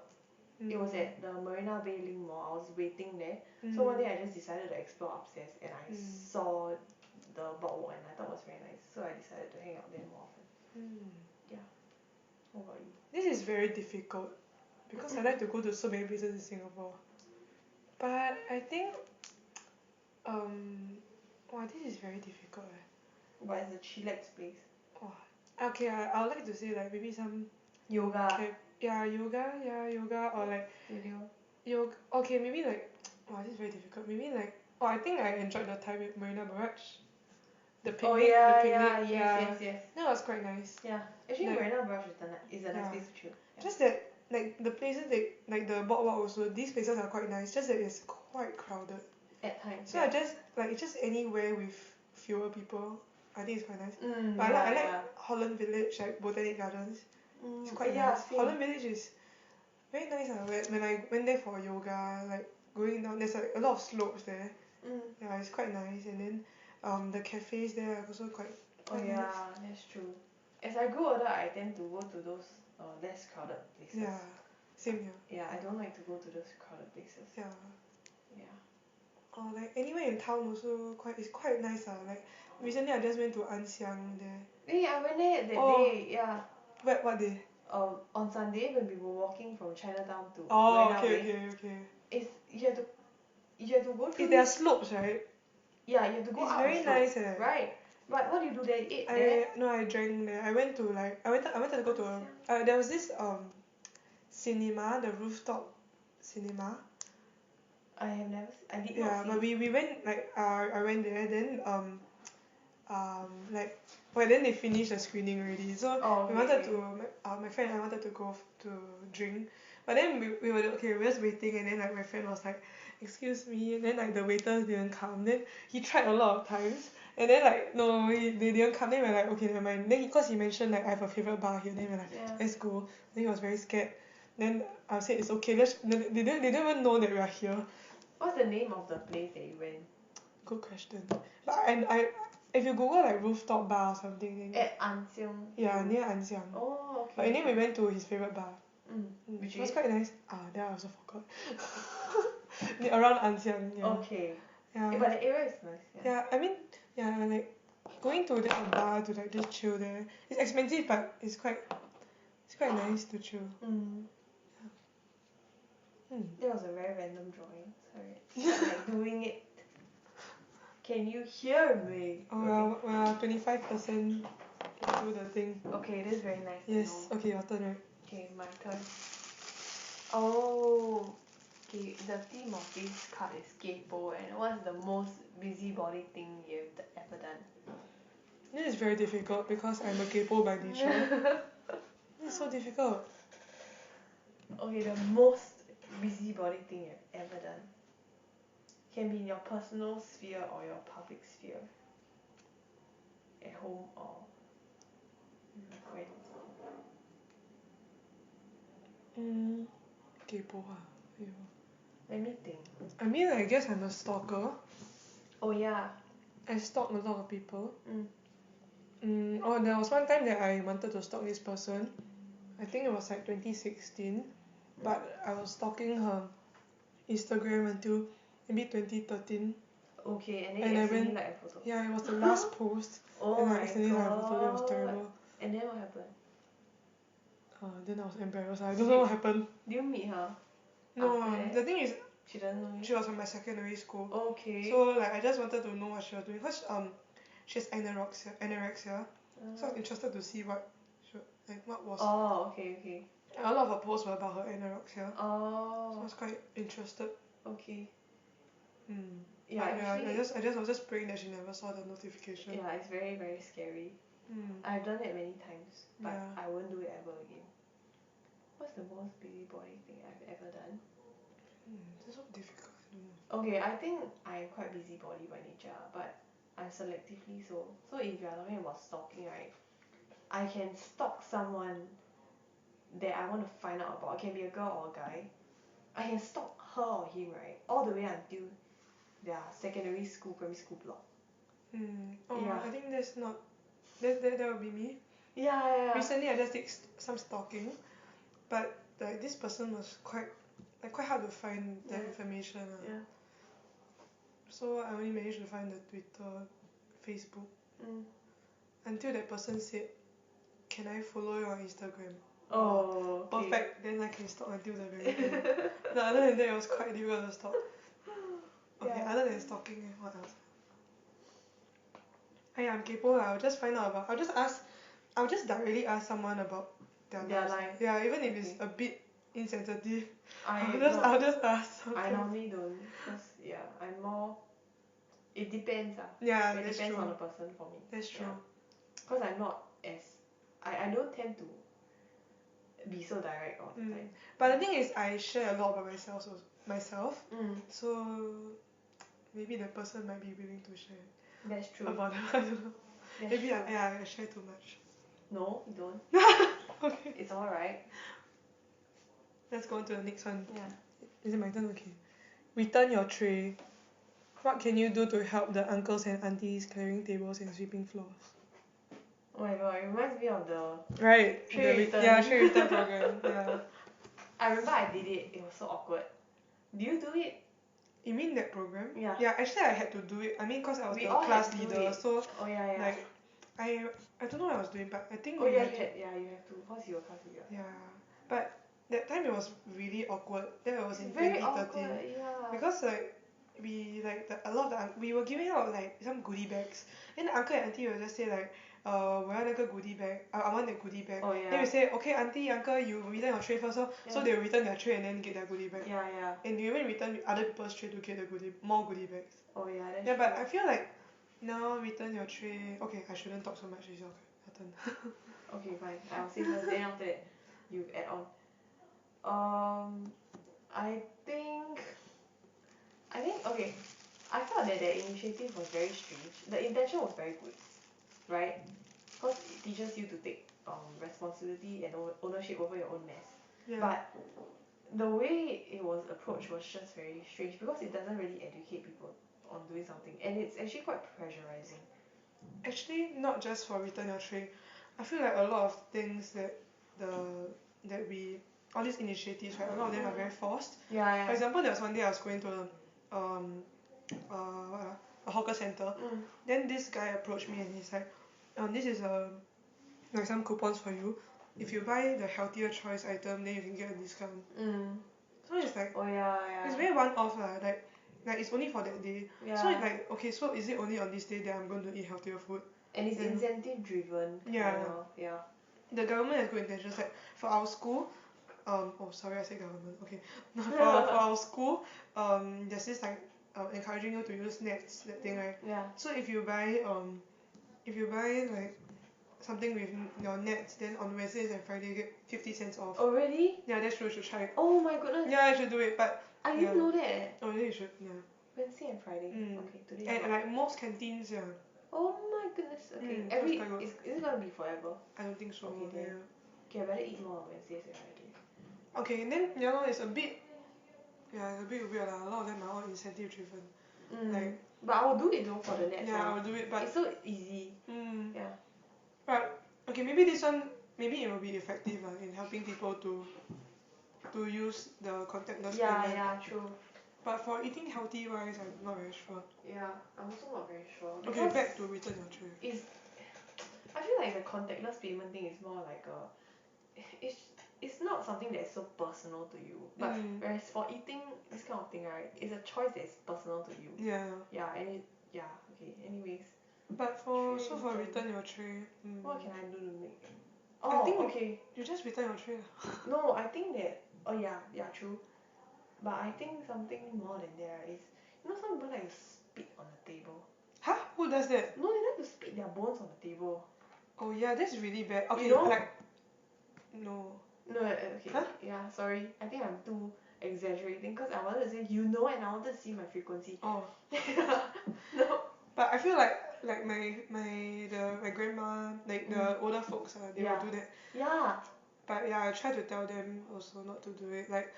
It was at the Marina Bay Link Mall. I was waiting there. So one day I just decided to explore upstairs and I saw the boardwalk and I thought it was very nice. So I decided to hang out there more often. Yeah. What about you? This is very difficult because I like to go to so many places in Singapore. But I think wow, this is very difficult. But it's a chillax place. Oh, okay, I would like to say like maybe some Yoga. yoga or like Studio. yoga. Okay, maybe like wow, this is very difficult. Maybe like I think I enjoyed the time at Marina Barrage. The picnic, Oh yeah, the picnic, yes. that was quite nice. Yeah. Actually, Like, Marina Barrage is a nice place to chill. Yeah. Just that like the places like the boardwalk also, these places are quite nice. Just that it's quite crowded. At times. So I just like it's just anywhere with fewer people. I think it's quite nice. But Yeah, I like Holland Village, like Botanic Gardens. It's quite yeah, nice. same. Holland Village is very nice. When I went there for yoga, like going down, there's like a lot of slopes there. Yeah, it's quite nice. And then the cafes there are also quite Oh yeah, nice. that's true. As I grow older, I tend to go to those less crowded places. Yeah, same here. Yeah, I don't like to go to those crowded places. Yeah. Yeah. Or like anywhere in town also it's quite nice. Like recently I just went to Ann Siang there. Hey, I went there that day. Yeah. What day? On Sunday when we were walking from Chinatown to Oh, Marina Bay. okay. It's you have to go through. There are slopes, right? Yeah, you have to go It's up very a slope. nice, Right. But what do you do there? You ate there? No, I drank there. I went to like I wanted to go to there was this cinema, the rooftop cinema. I have never. I did not see. Yeah, but we went like I went there then like well then they finished the screening already, so we wanted to my friend and I wanted to go to drink, but then we were just waiting and then like my friend was like excuse me, and then like the waiters didn't come, then he tried a lot of times and then like no they didn't come, then we're like okay never mind, then cause he mentioned like I have a favourite bar here, then we're like let's go, then he was very scared, then I said it's okay, they don't even know that we are here. What's the name of the place that you went? Good question. But I if you Google like rooftop bar or something, then At Ann Siang. yeah, near Ann Siang. Oh, okay. But in the end we went to his favourite bar. Which It was is? quite nice. Then I also forgot. Around Ann Siang, yeah. Okay. Yeah. But the area is nice. Yeah, I mean, yeah, like going to that bar to like just chill there. It's expensive, but it's quite nice to chill. That was a very random drawing. Sorry. Like doing it. Can you hear me? Oh, well, 25% do the thing. Okay, this is very nice to Yes. know. Okay, your turn, right? Okay, my turn. Oh, okay. The theme of this card is kaypoh, and what's the most busybody thing you've ever done? This is very difficult because I'm a kaypoh by nature. It's so difficult. Okay, the most busybody thing you've ever done. Can be in your personal sphere or your public sphere. At home or with friends. Kaypoh. Yeah. Let me think. I mean, I guess I'm a stalker. Oh yeah. I stalk a lot of people. Mm. Oh, there was one time that I wanted to stalk this person. I think it was like 2016. But I was stalking her Instagram until maybe 2013. Okay, and then And you I accidentally went, like a photo. yeah, it was the last post. Oh and I my accidentally like a photo. It was god. terrible. And then what happened? Then I was embarrassed. I don't know what happened. Did you meet her? No, After that? the thing is, She doesn't know you? she was from my secondary school. Okay. So like I just wanted to know what she was doing because she has anorexia. So I was interested to see what what was. Oh, okay. A lot of her posts were about her anorexia. So I Oh, was quite interested. okay. Yeah, Yeah, actually, I was just praying that she never saw the notification. yeah, it's very, very scary. I've done it many times, but Yeah. I won't do it ever again. What's the most busybody thing I've ever done? This is so difficult. I don't know. Okay, I think I'm quite busybody by nature, but I'm selectively so. So if you're talking about stalking, right, I can stalk someone that I want to find out about. It can be a girl or a guy. I can stalk her or him, right, all the way until their secondary school, primary school block. Oh, Yeah. I think that's not. That would be me. Yeah. Recently, I just did some stalking, but like this person was quite hard to find the Yeah. information. Yeah. So I only managed to find the Twitter, Facebook, Mm. until that person said, "Can I follow you on Instagram?" Oh, okay. Perfect. Then I can stalk until the very end. No, other than that, it was quite difficult to stalk. Okay, Yeah. other than stalking, what else? I'm kaypoh. I'll just directly ask someone about their lives. life. Yeah, even if it's Okay. a bit insensitive, I I'll just ask. I sometimes. normally don't, cause yeah, I'm more. It depends Yeah, It that's depends true. on the person for me. That's true. Yeah. Cause I'm not as I don't tend to be so direct all the time. But the thing is, I share a lot about myself. Mm. So maybe the person might be willing to share That's true. about them. I don't know. That's Maybe true. I share too much. No, you don't. Okay. It's alright. Let's go on to the next one. Yeah. Is it my turn? Okay. Return your tray. What can you do to help the uncles and aunties clearing tables and sweeping floors? Oh my god, it reminds me of the Right. Tray return. Yeah, tray return program. Yeah. I remember I did it. It was so awkward. Do you do it? You mean that program? Yeah. Yeah, actually I had to do it. I mean, cause I was We the all class had to do leader, it. so Oh yeah. like I don't know what I was doing, but I think Oh we yeah, had to. you have to. Cause you were class leader. Yeah, but that time it was really awkward. That was in Very 2013 awkward. Yeah. because like we like a lot of we were giving out like some goodie bags, and the uncle and auntie will just say like, 我要那个 goodie bag. I want that goodie bag. Oh yeah. Then we say, okay, auntie, uncle, you return your tray first, so Yeah. they will return their tray and then get their goodie bag. Yeah. And they even return other people's tray to get the more goodie bags. Oh yeah, that's Yeah, but true. I feel like now return your tray. Okay, I shouldn't talk so much. It's your turn. Okay, fine. I'll say first. Then after that, you add on. I think okay. I felt that initiative was very strange. The intention was very good, right? Cause it teaches you to take responsibility and ownership over your own mess. Yeah. But the way it was approached was just very strange because it doesn't really educate people on doing something, and it's actually quite pressurizing. Actually, not just for return your tray. I feel like a lot of things all these initiatives, right? A lot of them are very forced. Yeah. For example, there was one day I was going to a hawker center. Then this guy approached me and he's like, this is like some coupons for you. If you buy the healthier choice item, then you can get a discount. So it's like Oh yeah. it's very one off lah. like it's only for that day. Yeah. So it's like, okay, so is it only on this day that I'm going to eat healthier food? And it's And- incentive driven. Yeah. Kind of, yeah. The government has good intentions. Like for our school, oh sorry I said government. Okay, for our school, there's this like encouraging you to use nets, that thing, right? Yeah. So if you buy like something with your nets, then on Wednesdays and Friday you get 50 cents off. Oh really? Yeah, that's true. You should try it. Oh my goodness. Yeah, I should do it. But I didn't know that. oh, yeah, you should. Yeah. Wednesday and Friday. Okay, today. And not. like most canteens, yeah. Oh my goodness. Okay. Mm, Every that's quite good. is it gonna be forever? I don't think so. Okay, then. Yeah. Okay, I better eat more on Wednesdays and Fridays. Okay, and then yeah, no, it's a bit weird lah. A lot of them are all incentive driven. Like, but I will do it though for the nets. yeah, I'll do it, but it's so easy. Yeah. but okay, maybe this one, maybe it will be effective in helping people to use the contactless Yeah, payment. yeah, true. But for eating healthy wise, I'm not very sure. Yeah, I'm also not very sure. Okay, Because back to return your tray. I feel like the contactless payment thing is more like it's not something that's so personal to you. But whereas for eating this kind of thing, right, it's a choice that's personal to you. Yeah. Yeah, and okay. Anyways, But for Tray return your tray, what can I do to make? I think okay. you just return your tray lah. No, I think that. Oh yeah, true. But I think something more than that is, some people like to spit on the table. Huh? Who does that? No, they like to spit their bones on the table. Oh yeah, that's really bad. Okay, You know? like no. No, okay. Huh? Yeah, sorry. I think I'm too exaggerating because I wanted to say and I wanted to see my frequency. Oh. No. But I feel like my grandma, like the older folks, they will do that. Yeah. But yeah, I try to tell them also not to do it. Like,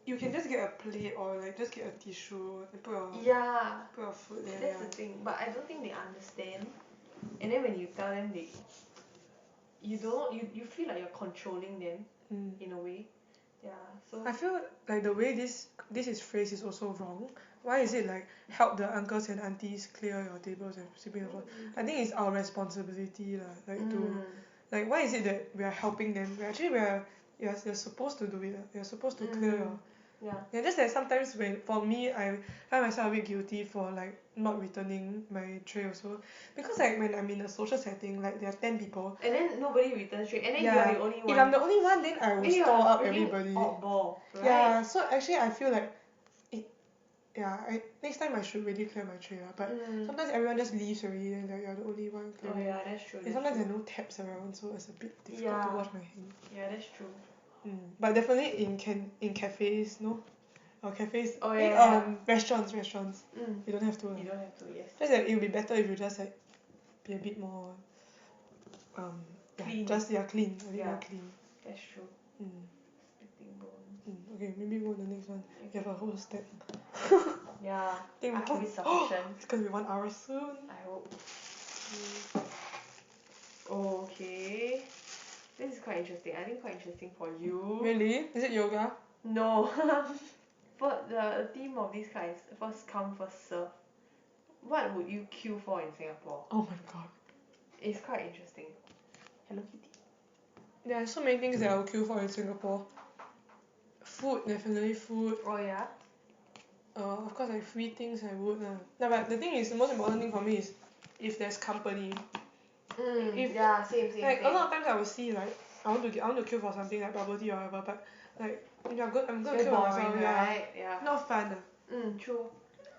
you can just get a plate or like just get a tissue and put your food there. That's the thing. But I don't think they understand. And then when you tell them, you feel like you're controlling them in a way. Yeah. So I feel like the way this is phrased is also wrong. Why is it like help the uncles and aunties clear your tables and sweeping the floor? I think it's our responsibility lah. Like to like, why is it that we are helping them? You're supposed to do it. You're supposed to clear your. Yeah, just that sometimes for me, I find myself a bit guilty for like not returning my tray also, because like when I'm in a social setting, like there are 10 people. And then nobody returns tray, and then Yeah, you're the only one. if I'm the only one, then I will Then store you're up freaking everybody. oddball, right? Yeah, so actually I feel like next time I should really clear my tray lah. But sometimes everyone just leaves already, and like you're the only one Oh clearing. yeah, that's true. And sometimes there are no taps around, so it's a bit difficult to wash my hands. Yeah, that's true. But definitely in cafes, no? Or cafes, Oh yeah. restaurants. You don't have to. You don't have to, yes. Just that it would be better if you just like be a bit more Clean. Just clean, a bit Yeah. more clean. That's true. Spitting bone. Okay, maybe go to the next one. You have a whole stack. Yeah. Think I we hope it's sufficient. It's gonna be 1 hour soon. I hope. Okay. This is quite interesting. I think quite interesting for you. Really? Is it yoga? No. But the theme of this card is first come, first serve. What would you queue for in Singapore? Oh my god. It's quite interesting. Hello Kitty. There are so many things that I will queue for in Singapore. Food, definitely food. Oh yeah? Of course, like free things I would lah. No, but the thing is, the most important thing for me is if there's company. If- Yeah, same. Like a lot of times I will see like I want to queue for something like bubble tea or whatever, but like I'm gonna Very queue for boring, myself. right? Yeah. Not fun. True.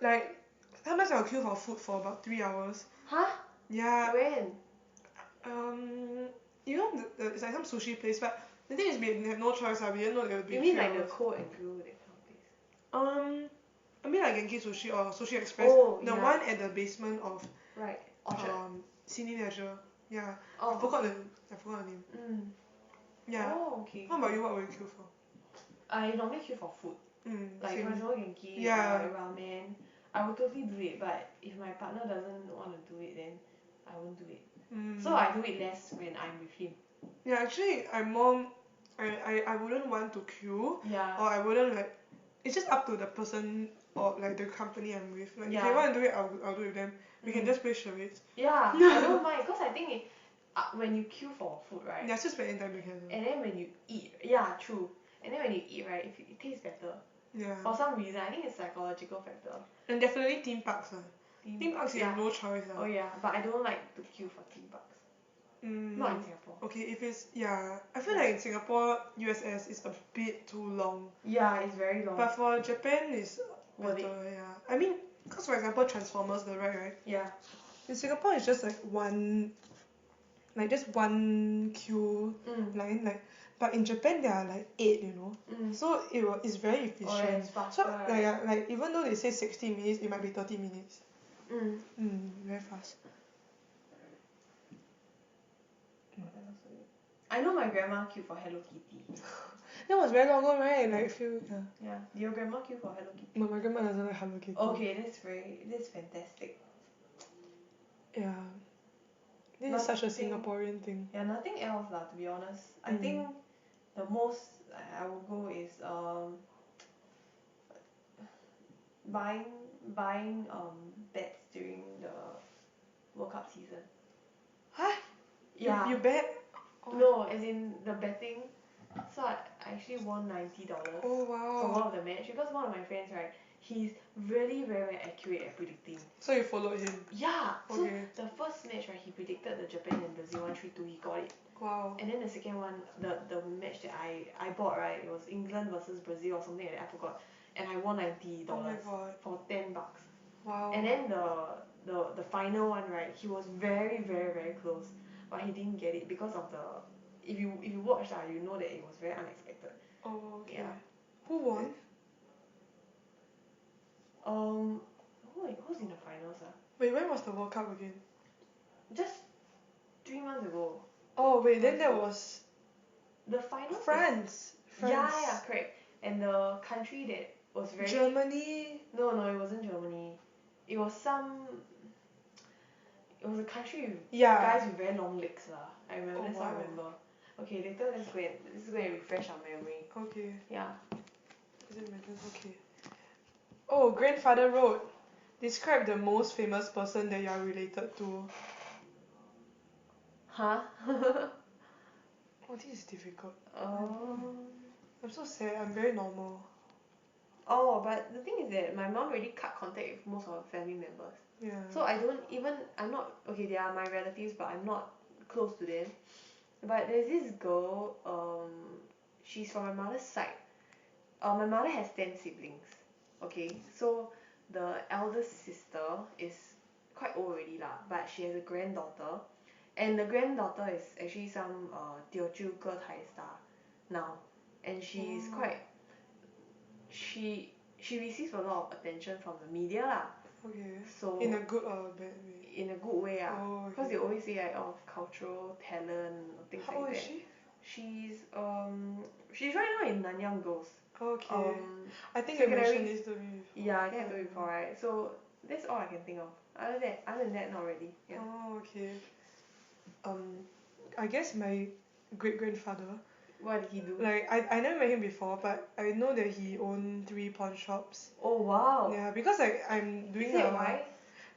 Like sometimes I'll queue for food for about 3 hours. Huh? Yeah. When? You know it's like some sushi place, but the thing is we have no choice. We didn't know there would be You mean 3 like the hours. Cold and Brew, that kind of place? I mean like Genki Sushi or Sushi Express. Oh, The yeah. one at the basement of Right. Orchard. Cine Leisure. Yeah. Oh. I forgot the name. Yeah. Oh, okay. How about you? What will you queue for? I normally queue for food. Like Same. for example Genki Yeah. or ramen. I would totally do it, but if my partner doesn't want to do it, then I won't do it. So I do it less when I'm with him. Yeah, actually, I'm more. I wouldn't want to queue, Yeah. or I wouldn't like. It's just up to the person or like the company I'm with. Like if Yeah. they want to do it, I'll do it with them. We can just play charades. Yeah, I don't mind because I think when you queue for food, right? Yeah, it's just spending time together. And then when you eat, yeah, true. And then when you eat, right, if it tastes better. Yeah. For some reason, I think it's psychological factor. And definitely theme parks. Theme parks you yeah. have no choice. Oh yeah, but I don't like to queue for theme parks. Not in Singapore. Okay, if it's I feel like in Singapore USS is a bit too long. Yeah, it's very long. But for Japan it's Worth it. better, yeah. I mean, cause for example Transformers the ride, right? Yeah. In Singapore it's just like just one queue line, but in Japan there are like 8, you know. So it's very efficient. Oh, yeah, it's faster, So like even though they say 60 minutes, it might be 30 minutes. Very fast. I know my grandma queued for Hello Kitty. That was very long ago, right? Like a few. Yeah. Did your grandma queue for Hello Kitty? No, my grandma doesn't like Hello Kitty. Okay, this is fantastic. Yeah. This is such a Singaporean thing. Yeah, nothing else lah, to be honest. I think the most I will go is buying bets during the World Cup season. Huh? Yeah. You bet? No, as in the betting. So I actually won $90 Oh wow. for one of the match because one of my friends, right, he's really very, very accurate at predicting. So you followed him? Yeah. So Okay. the first match, right, he predicted the Japan and Brazil 1-3-2. He got it. Wow. And then the second one, the match that I bought, right, it was England versus Brazil or something like that. I forgot. And I won $90 Oh my god. for $10. Wow. And then the final one, right, he was very, very, very close, but he didn't get it because of the. If you watch you know that it was very unexpected. Oh, okay. Yeah. Who won? Who's in the finals? Wait, when was the World Cup again? Just 3 months ago. Oh wait, then that was the finals. France. Yeah, correct. And the country that was very. Germany. No, it wasn't Germany. It was It was a country with guys with very long legs lah. I remember. That's what I remember. Okay, later let's go and refresh our memory. Okay. Yeah. Doesn't matter. Okay. Oh, grandfather road. Describe the most famous person that you are related to. Huh? Oh, this is difficult. Oh. I'm so sad. I'm very normal. Oh, but the thing is that my mom already cut contact with most of her family members. Yeah. So I'm not, okay, they are my relatives, but I'm not close to them. But there's this girl, she's from my mother's side. My mother has 10 siblings. Okay, so the eldest sister is quite old already lah, but she has a granddaughter. And the granddaughter is actually some Teochew Getai star now. And she's quite, she receives a lot of attention from the media lah. Okay. So In a good or bad way? in a good way ah. Oh, okay. Because they always say like cultural talent or things How like old that. is she? She's right now in Nanyang Girls. Okay. I think you secondary- mentioned this to me before. Yeah, I think I told you before, right? So that's all I can think of. Other than that, not really. Yeah. Oh, okay. I guess my great grandfather. What did he do? Like I never met him before, but I know that he owned 3 pawn shops. Oh wow. Yeah, because like I'm doing Is that why?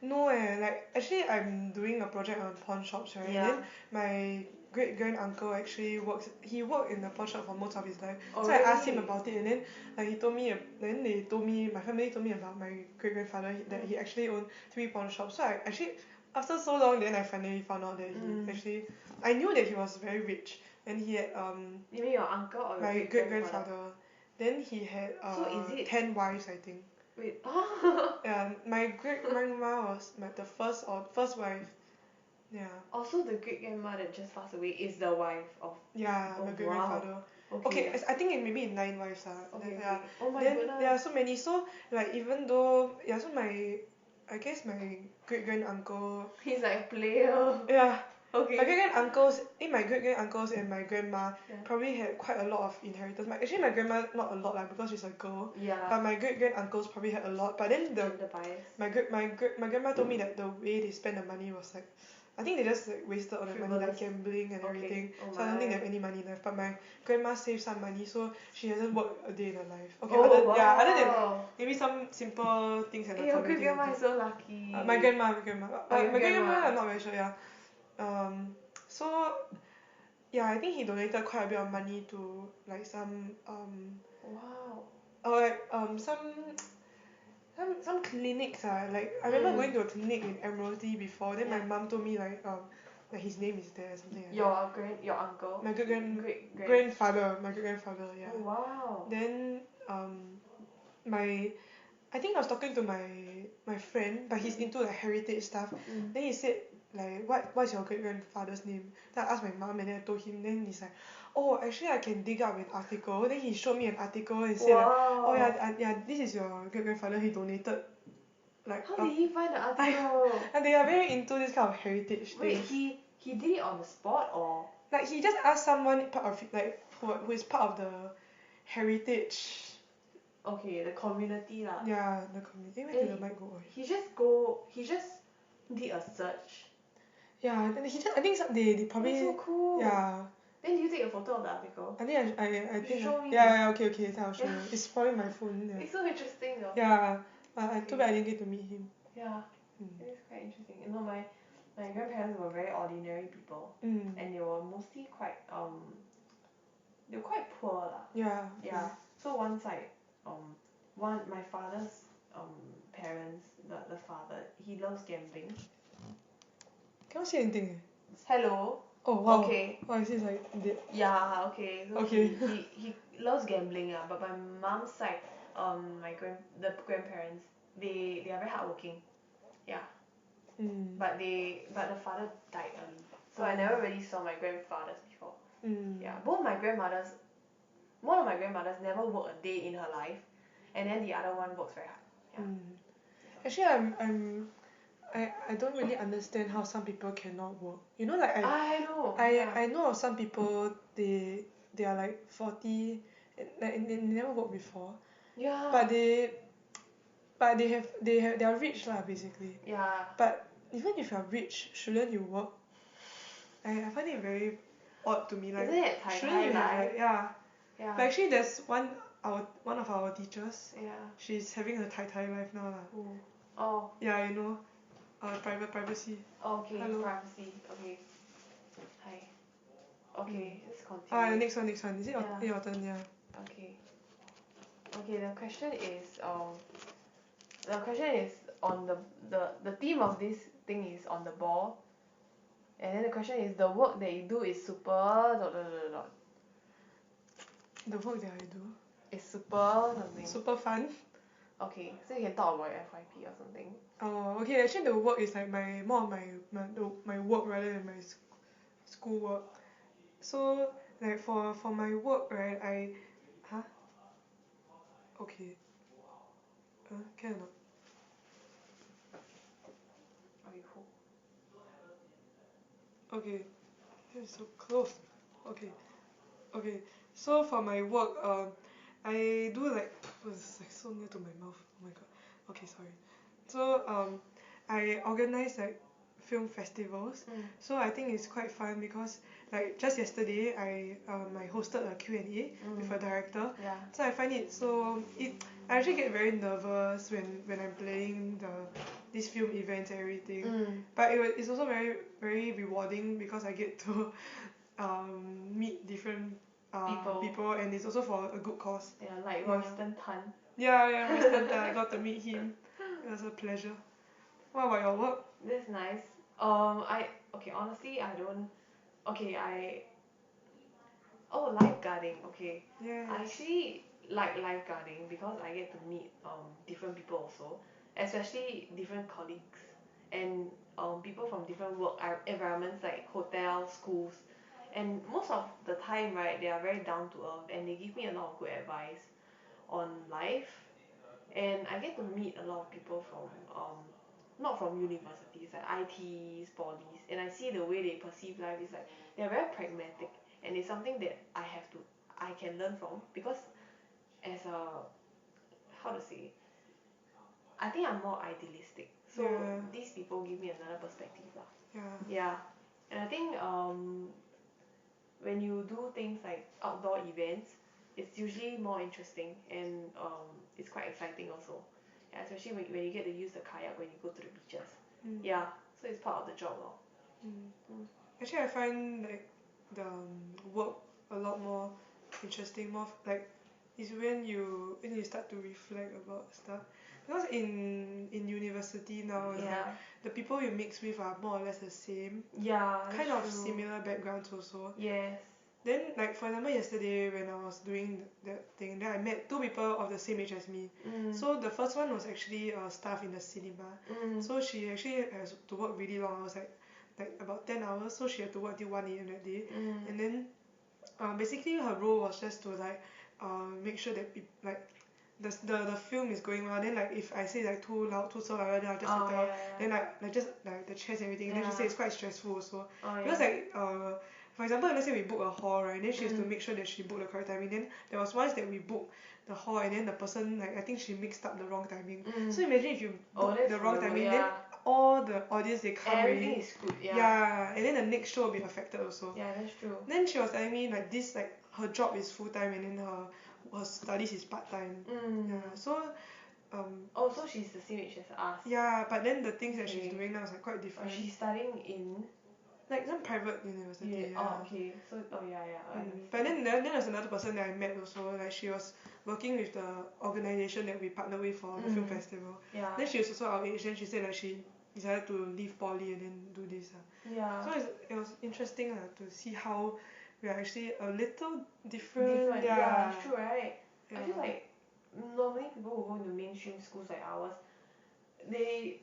No like actually I'm doing a project on pawn shops, right? Yeah. Then my great grand uncle actually worked in the pawn shop for most of his life. Oh, So I asked him really? about it, and then like he told me, then they told me, my family told me about my great grandfather that he actually owned 3 pawn shops. So I actually after so long, then I finally found out that he actually, I knew that he was very rich, and he had You mean your uncle or your my great great grandfather? grandfather. Then he had So is it- 10 wives, I think. Wait. Yeah, my great grandma was the first wife. Yeah. Also, the great grandma that just passed away is the wife of. Yeah, Oh, my great wow. grandfather. Okay. Okay, I think it maybe 9 wives Okay. Yeah. Oh my Then goodness. there are so many. So like even though so I guess my great grand uncle. He's like a player. Yeah. Okay. My great grand uncles, my great grand uncles and my grandma Yeah. probably had quite a lot of inheritance. Actually, my grandma not a lot because she's a girl. Yeah. But my great grand uncles probably had a lot. But then Gender bias. my grandma told me that the way they spend the money was like, I think they just like wasted all the money like Frivolous. gambling and Okay. everything. Oh So I don't think they my. have any money left. But my grandma saved some money, so she hasn't worked a day in her life. Okay, Oh, other than wow. maybe some simple things in the Your community. great grandma is so lucky. My grandma. Oh, your My great grandma. grandma, I'm not very sure. Yeah. So yeah, I think he donated quite a bit of money to like some Wow. or like some clinics like I remember going to a clinic in Admiralty before. Then my Yeah. mum told me like his name is there, something like that. Your uncle? My Great grandfather, my great grandfather, yeah. Oh wow. Then my I think I was talking to my friend, but he's into like heritage stuff. Mm. Then he said like what's your great grandfather's name? Then I asked my mom and then I told him. Then he's like, oh actually I can dig up an article. Then he showed me an article and said like, oh Wow. yeah this is your great grandfather. He donated like How did he find the article? and they are very into this kind of heritage Wait, things. he did it on the spot or? Like he just asked someone part of like who is part of the heritage. Okay, the community lah. Yeah, the community. Where Then did the mic go? he just did a search. Yeah, then he just I think they probably That's so cool. yeah. Then did you take a photo of the article? I think I You think show me. yeah okay then I'll show you. It's probably my phone. Yeah. It's so interesting though. Yeah, but too bad I didn't get to meet him. Yeah, it is quite interesting. You know, my grandparents were very ordinary people, Mm. and they were mostly quite they were quite poor lah. Yeah. Yeah. So one side, my father's parents, the father, he loves gambling. Cannot see anything. Hello. Oh wow. Okay. Oh, it says like dead. Yeah. Okay. So Okay. he loves gambling but my mom's side, the grandparents, they are very hardworking. Yeah. Mm. But the father died early, so I never really saw my grandfathers before. Mm. Yeah. One of my grandmothers never worked a day in her life, and then the other one works very hard. Yeah. Mm. Actually, I don't really understand how some people cannot work. You know, like I know. Yeah. I know of some people they are like 40 and they never work before, Yeah. but they are rich lah basically. Yeah. But even if you are rich, shouldn't you work? I find it very odd to me. Like Isn't it Tai shouldn't you Tai have life? like yeah. Yeah. But actually, there's one of our teachers. Yeah. She's having a Tai Tai life now lah. Ooh. Oh. Yeah, you know, privacy. Okay. Hello. Privacy. Okay. Hi. Okay. Let's continue. Next one. Is it Yeah. your turn? Yeah. Okay. Okay. The question is on the theme of this thing is on the ball, and then the question is the work that you do is super dot dot dot dot. The work that I do. It's super something. Super fun. Okay, so you can talk about your FYP or something. Oh, okay. Actually, the work is like more of my work rather than my school work. So like for my work, right? Huh? Okay. Can or not? Okay, cool. Okay. It's so close. Okay. So for my work, I do like it's like so near to my mouth. Oh my god. Okay, sorry. So I organize like film festivals. So I think it's quite fun because like just yesterday I hosted a Q&A with a director. Yeah. So I find it I actually get very nervous when I'm playing these film events and everything. But it's also very very rewarding because I get to meet different people and it's also for a good cause. Yeah, like Royston Tan. Yeah, Royston Tan, I got to meet him. It was a pleasure. What about your work? That's nice. Honestly I don't. Lifeguarding. Okay. Yes. I actually like lifeguarding because I get to meet different people also, especially different colleagues and people from different work environments like hotels, schools, and most of the time right they are very down to earth and they give me a lot of good advice on life, and I get to meet a lot of people from not from universities like ITs, polys, and I see the way they perceive life is like they're very pragmatic, and it's something that I can learn from because as a how to say, I think I'm more idealistic, so Yeah. these people give me another perspective lah. Yeah. Yeah, and I think when you do things like outdoor events, it's usually more interesting and it's quite exciting also. Yeah, especially when you get to use the kayak when you go to the beaches. Yeah, so it's part of the job lor. Actually, I find like the work a lot more interesting, more like is when you start to reflect about stuff. Because in university now it's like Yeah. the people you mix with are more or less the same, Yeah, kind that's of true. similar backgrounds also. Yes. Then like for example yesterday when I was doing that thing, then I met two people of the same age as me. Mm. So the first one was actually a staff in the cinema. Mm. So she actually has to work really long hours, like about 10 hours. So she had to work till 1 a.m. that day. Mm. And then basically her role was just to like make sure that like the film is going well. Then like if I say like too loud, too so loud, then I'll just Oh, tell her. yeah, Then like just like the chairs and everything. Then she yeah. said it's quite stressful also. Oh, Because yeah. like for example, let's say we book a hall, right? Then she has to Mm. make sure that she book the correct timing. Then there was once that we booked the hall and then the person like I think she mixed up the wrong timing. Mm. So imagine if you Oh, book that's the wrong horrible, timing, then yeah. all the audience they come Everything already. is screwed, yeah. Yeah, and then the next show will be affected also. Yeah, that's true. Then she was telling me like this like her job is full time and then her studies is part time. Mm. Yeah, so um Oh, so she's the same age as us. yeah, but then the things that she's Okay. doing now is like quite But different. she's studying in Like some private university. Oh, Yeah. okay. So, oh yeah, yeah. I But understand. then there's another person that I met also. Like she was working with the organization that we partnered with for the film festival. Yeah. Then she was also our age. Then she said like she decided to leave poly and then do this. Yeah. So it was interesting to see how we are actually a little different. Different. Yeah. Yeah, it's true, right? I Yeah. feel like normally people who go into mainstream schools like ours, they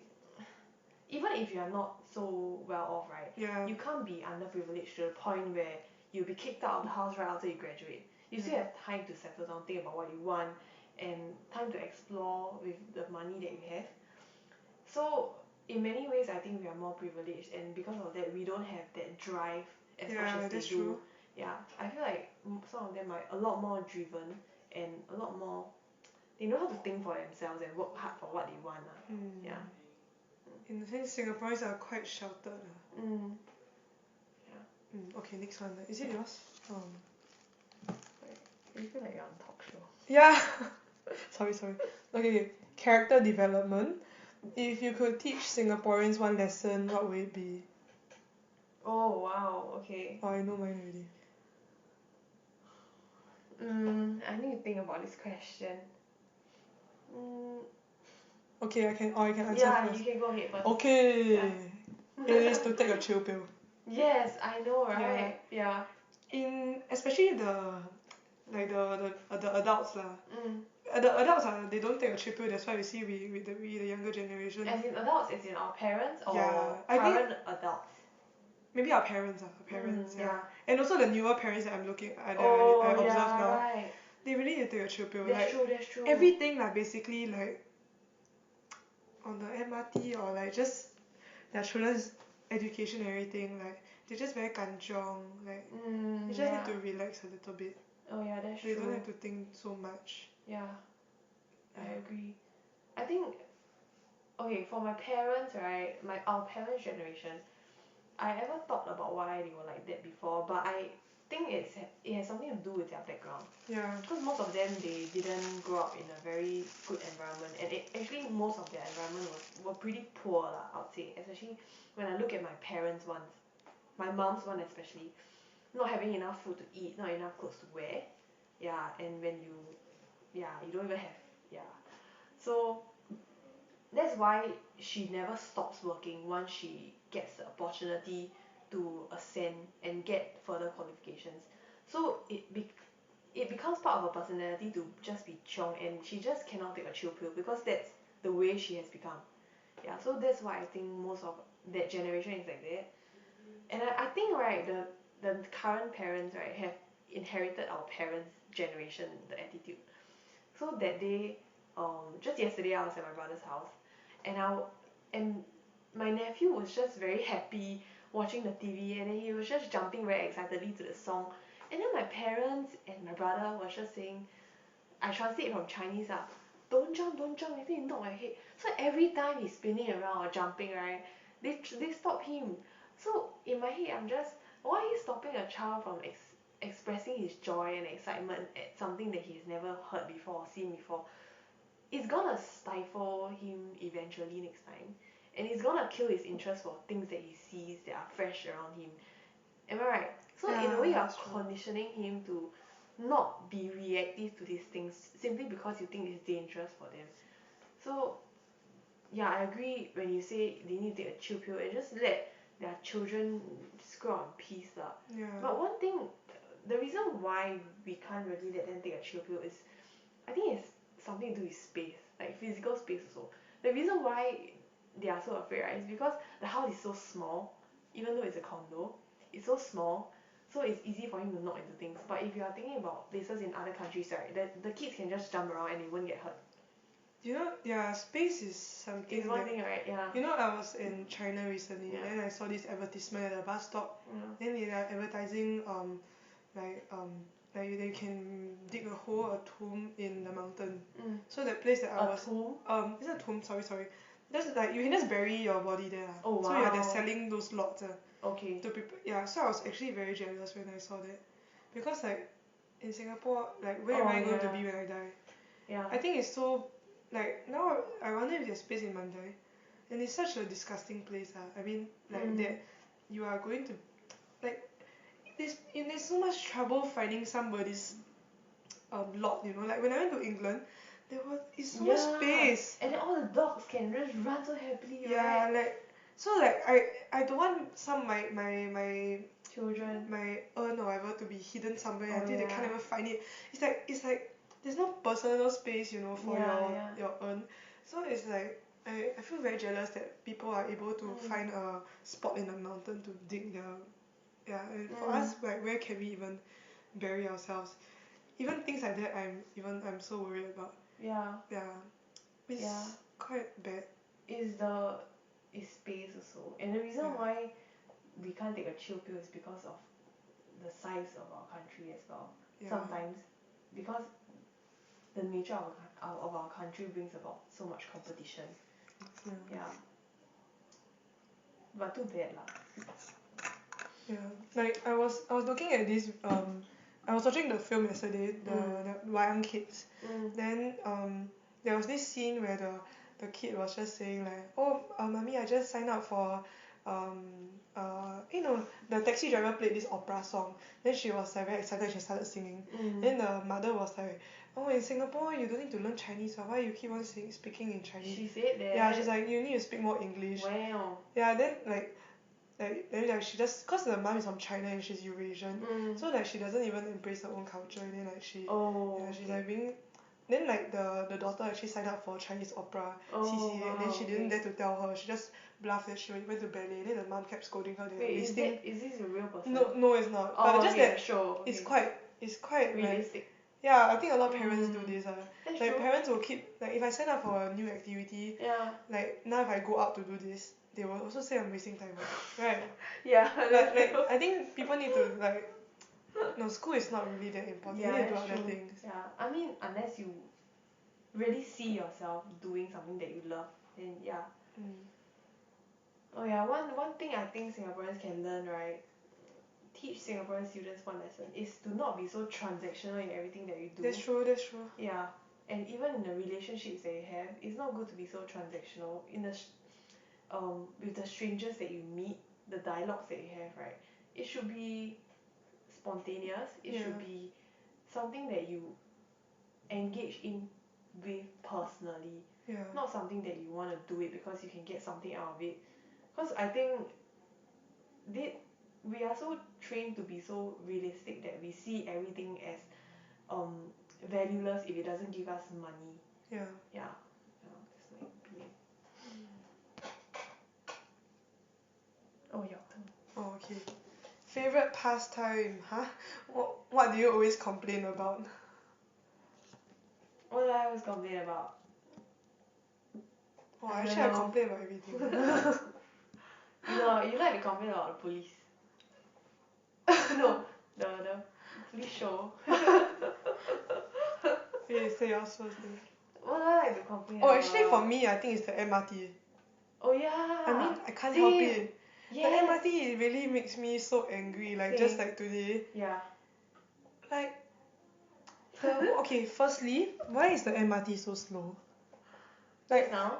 even if you are not so well off, right? Yeah. You can't be underprivileged to the point where you'll be kicked out of the house right after you graduate. You still have time to settle down, think about what you want, and time to explore with the money that you have. So in many ways, I think we are more privileged, and because of that, we don't have that drive as much Yeah, as they that's do. true. Yeah, I feel like some of them are a lot more driven and a lot more. They know how to think for themselves and work hard for what they want. Yeah. In a sense, Singaporeans are quite sheltered. Mm. Yeah. Okay, next one. Is it yours? You feel like you're on talk show. Yeah. sorry. Okay, character development. If you could teach Singaporeans one lesson, what would it be? Oh wow. Okay. Oh, I know mine already. I need to think about this question. Okay, I can answer Yeah, first. you can go ahead first. Okay. Yeah. It is to take a chill pill. Yes, I know, right? Yeah. In especially the adults lah. Mm. The adults they don't take a chill pill. That's why we see we the younger generation. As in adults, as in our parents or Yeah, I think current adults? maybe our parents our parents. Yeah. And also the newer parents that I'm looking that Oh, I observe yeah, now. right. They really need to take a chill pill. That's Like that's true. everything like basically like on the MRT or like just their children's education and everything, like they're just very kanchiong, like they just need to relax a little bit. Oh yeah, that's They true. don't have to think so much. Yeah, I agree. I think, okay, for my parents, right, our parents' generation, I ever thought about why they were like that before, but I think it has something to do with their background. Yeah. Because most of them, they didn't grow up in a very good environment, and actually most of their environment were pretty poor lah, I would say. Especially when I look at my parents' ones, my mom's one especially, not having enough food to eat, not enough clothes to wear, yeah, and when you don't even have, yeah. So that's why she never stops working once she gets the opportunity to ascend and get further qualifications. So it becomes part of her personality to just be chiong, and she just cannot take a chill pill because that's the way she has become. Yeah, so that's why I think most of that generation is like that. And I think right, the current parents right have inherited our parents' generation, the attitude. So that day, just yesterday I was at my brother's house, and and my nephew was just very happy watching the TV, and then he was just jumping very excitedly to the song. And then my parents and my brother was just saying, I translate from Chinese don't jump, later you knock my head. So every time he's spinning around or jumping, right, they stop him. So in my head, I'm just, why are you stopping a child from expressing his joy and excitement at something that he's never heard before or seen before? It's gonna stifle him eventually next time, and it's gonna kill his interest for things that he sees that are fresh around him. Am I right? So in a way, you're conditioning him to not be reactive to these things simply because you think it's dangerous for them. So yeah, I agree when you say they need to take a chill pill and just let their children just grow up in peace lah. Yeah. But one thing, the reason why we can't really let them take a chill pill is, I think it's something to do with space, like physical space also. The reason why they are so afraid, right, is because the house is so small, even though it's a condo, it's so small, so it's easy for him to knock into things. But if you are thinking about places in other countries, right, the kids can just jump around and they won't get hurt. You know, yeah, space is something It's one that, thing, right? Yeah. you know, I was in China recently, Yeah. then I saw this advertisement at the bus stop. Yeah. Then they are advertising like they can dig a hole, a tomb in the mountain. So that place that I A was tomb? it's a tomb, sorry. Just like you can just bury your body there. lah. Oh So yeah, they're wow. selling those lots Okay. to people. Yeah, so I was actually very jealous when I saw that. Because like in Singapore, like where am Oh I going to yeah. be when I die? Yeah. I think it's so, like now I wonder if there's space in Mandai, and it's such a disgusting place. I mean, like that you are going to, like, there's so much trouble finding somebody's lot. You know, like when I went to England, there was it's so much space. And then all the dogs can just run so happily, Yeah, right? like so like I don't want some my Children. my urn or whatever to be hidden somewhere Oh until they can't yeah. even find it. It's like there's no personal space, you know, for Yeah. your urn. So it's like I feel very jealous that people are able to find a spot in the mountain to dig their and for us, like where can we even bury ourselves? Even things like that I'm so worried about. Yeah. Yeah. It's Yeah. quite bad. Is space also. And the reason Yeah. why we can't take a chill pill is because of the size of our country as well. Yeah. Sometimes because the nature of our country brings about so much competition. Yeah. But too bad lah. Yeah, like I was looking at this I was watching the film yesterday, the Wayang Kids. Then there was this scene where the kid was just saying like, oh mommy, I just signed up for the taxi driver played this opera song. Then she was like very excited, she started singing. Then the mother was like, oh, in Singapore you don't need to learn Chinese, why you keep on speaking in Chinese? She said that. Yeah, she's like, you need to speak more English. Wow. Yeah, then then she just, cause the mom is from China and she's Eurasian, so like she doesn't even embrace her own culture, and then like she's like being, then like the daughter actually signed up for Chinese opera CCA, and then she didn't dare to tell her, she just bluffed that she went to ballet, then the mom kept scolding her that wasting. Is this a real person? No it's not, but just that show. it's quite realistic. like, yeah, I think a lot of parents do this That's like true. parents will keep, like if I sign up for a new activity, like now if I go out to do this, they will also say I'm wasting time, right? Yeah. But like I think people need to like, no, school is not really that important. Yeah, You need to do that's other true. things. Yeah, I mean unless you really see yourself doing something that you love, then yeah. Oh yeah, one thing I think Singaporeans can learn, right? Teach Singaporean students one lesson is to not be so transactional in everything that you do. That's true. Yeah, and even in the relationships that you have, it's not good to be so transactional. In the with the strangers that you meet, the dialogues that you have, right? It should be spontaneous. It should be something that you engage in with personally, not something that you want to do it because you can get something out of it. Because I think we are so trained to be so realistic that we see everything as valueless if it doesn't give us money. Yeah. Yeah, that's my opinion. Oh, your turn. Oh, okay. Favorite pastime, huh? What do you always complain about? What do I always complain about? Oh, I actually don't I know. complain about everything. You like to complain about the police. No, the police show. Okay, say yours first then. What do I like to complain Oh, about? actually for me I think it's the MRT. Oh yeah. I mean I can't help Same. it. Yes. The MRT, it really makes me so angry. Like just Same. like today. Yeah. Like okay, firstly, why is the MRT so slow? Just now?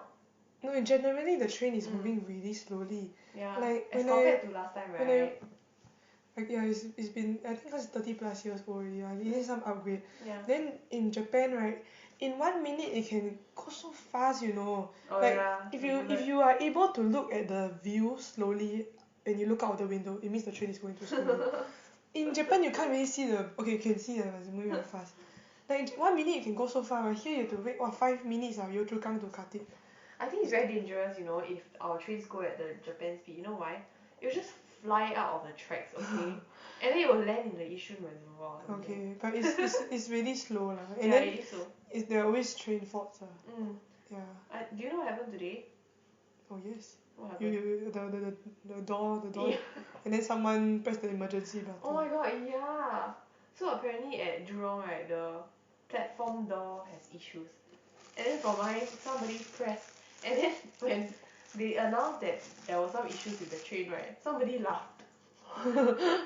No, generally the train is moving really slowly. Yeah. Like As when compared to last time, when right? Like yeah, it's been I think cause it's 30 plus years old already. It needs some upgrade. Yeah. Then in Japan, right, in 1 minute it can go so fast, you know. Oh Like yeah. if the you bullet. are able to look at the view slowly and you look out the window, it means the train is going too slowly. In Japan you can't really see okay, you can see it's moving very fast. Like in 1 minute you can go so far, right? Here you have to wait 5 minutes Yio Chu Kang to cut it. I think it's very dangerous, you know, if our trains go at the Japan speed. You know why? It will just fly out of the tracks, okay? And then it will land in the Yishun Reservoir or something. Okay, but it's really slow lah. And Yeah, then it is so. there are always train faults Mm. Yeah. Do you know what happened today? Oh yes. What happened? The door Yeah. and then someone pressed the emergency button. Oh my god, yeah. So apparently at Jurong, right, the platform door has issues. And then for mine, somebody pressed. And then when they announced that there was some issues with the train, right, somebody laughed.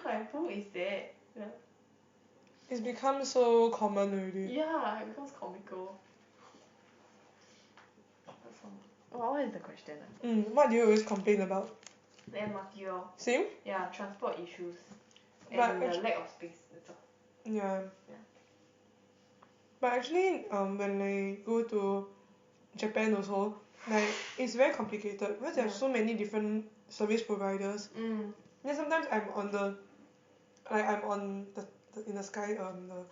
Like, who is that? Yeah, It's become so common already. yeah, it becomes comical. What is the question? What do you always complain about? The MRT lor. Same? Yeah, transport issues. But And the lack of space, that's all. Yeah. Yeah. But actually, when I go to Japan also, like it's very complicated because there are Yeah. so many different service providers. Then sometimes I'm on the in the sky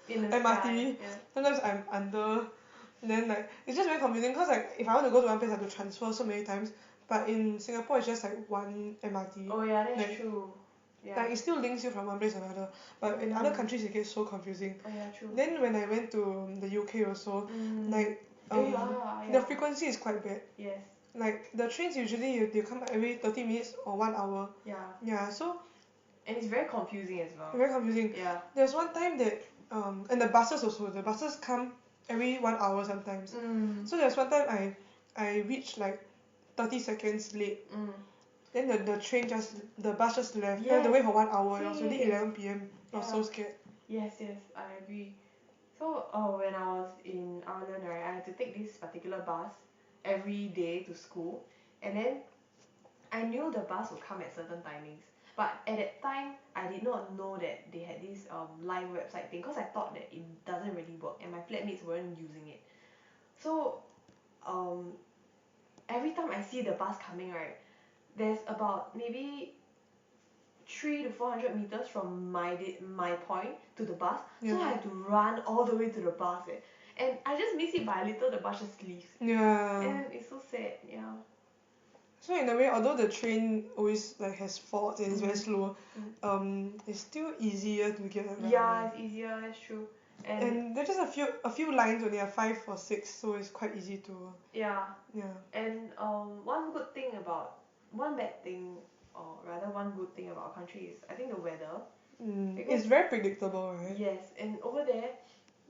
In the MRT. sky, yeah. Sometimes I'm under. Then like it's just very confusing because like if I want to go to one place I have to transfer so many times. But in Singapore it's just like one MRT. Oh yeah, that's Like, true. Yeah. Like it still links you from one place to another. But in other countries it gets so confusing. Oh yeah, true. Then when I went to the UK also, like yeah. the frequency is quite bad. Yes. Like the trains usually they come every 30 minutes or 1 hour. Yeah. Yeah, so And it's very confusing as well. very confusing. Yeah. There's one time that and the buses also, the buses come every 1 hour sometimes. So there's one time I reached like 30 seconds late. Then the train the bus just left. Then I had to wait for 1 hour. It was already 11 p.m. I was so scared. Yes, I agree. So when I was in Ireland, right, I had to take this particular bus every day to school, and then I knew the bus would come at certain timings. But at that time, I did not know that they had this live website thing, because I thought that it doesn't really work, and my flatmates weren't using it. So every time I see the bus coming, right, there's about maybe 300 to 400 meters from my point to the bus. Yeah. So I have to run all the way to the bus. And I just miss it by a little, the bus just leaves. Yeah. And it's so sad, yeah. So in a way, although the train always like has faults and it's very slow, it's still easier to get around. Yeah, it's easier, that's true. And there's just a few lines only, 5 or 6, so it's quite easy to. Yeah. Yeah. And one bad thing, or rather one good thing about our country is I think the weather. It's very predictable, right? Yes, and over there,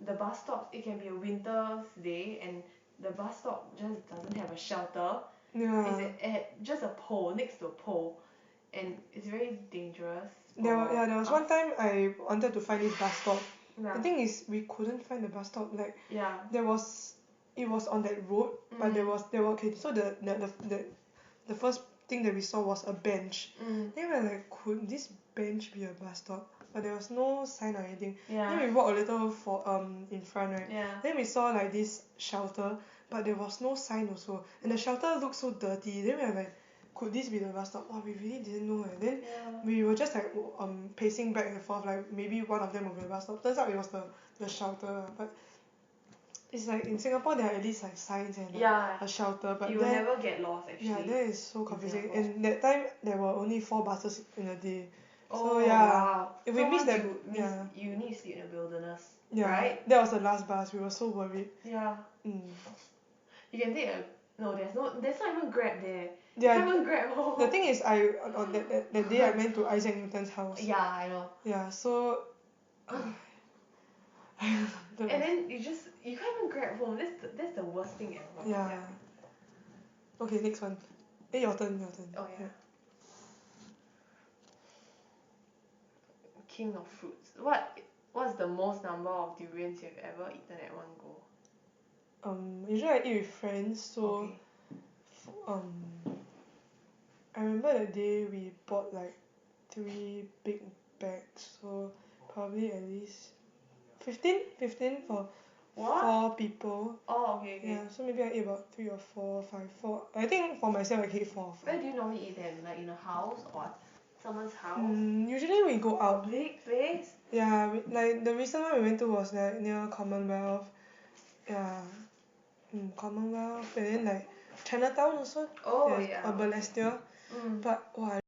the bus stops, it can be a winter's day, and the bus stop just doesn't have a shelter. Yeah. It's at just a pole, next to a pole, and it's very dangerous. There was one time I wanted to find this bus stop. Yeah. The thing is, we couldn't find the bus stop. Like Yeah. it was on that road, but there were okay. So the first thing that we saw was a bench. Then we were like, could this bench be a bus stop? But there was no sign or anything. Yeah. Then we walked a little in front, right? Yeah. Then we saw like this shelter, but there was no sign also, and the shelter looked so dirty. Then we were like, could this be the bus stop? Oh, we really didn't know. Then we were just like pacing back and forth, like maybe one of them will be the bus stop. Turns out it was the shelter, but it's like in Singapore there are at least like signs and a shelter, but you will never get lost actually. Yeah, that is so confusing. Singapore. And that time there were only 4 buses in a day. Oh, so yeah, wow. if so we miss that, you need to sleep in the wilderness, yeah, right? that was the last bus. We were so worried. Yeah. You can take there's not even Grab there. Yeah, you can't even Grab home. The thing is, on that day I went to Isaac Newton's house. Yeah, I know. Yeah, so. And then you can't even Grab home. That's the worst thing ever. Yeah. Okay, next one. Your turn. Oh yeah. King of fruits. What's the most number of durians you've ever eaten at one go? Usually I eat with friends, so I remember that day we bought like 3 big pax, so probably at least 15 for What? 4 people. Oh, okay, okay. Yeah, so maybe I eat about 3 or 4, 5, 4. I think for myself I can eat 4 or Where 5. do you normally eat them? Like in a house or someone's house? Usually we go out. Big place? Yeah, like the recent one we went to was like near Commonwealth. Yeah, Commonwealth, and then like Chinatown also. Oh, There's yeah. Balestier. Mm. But wow,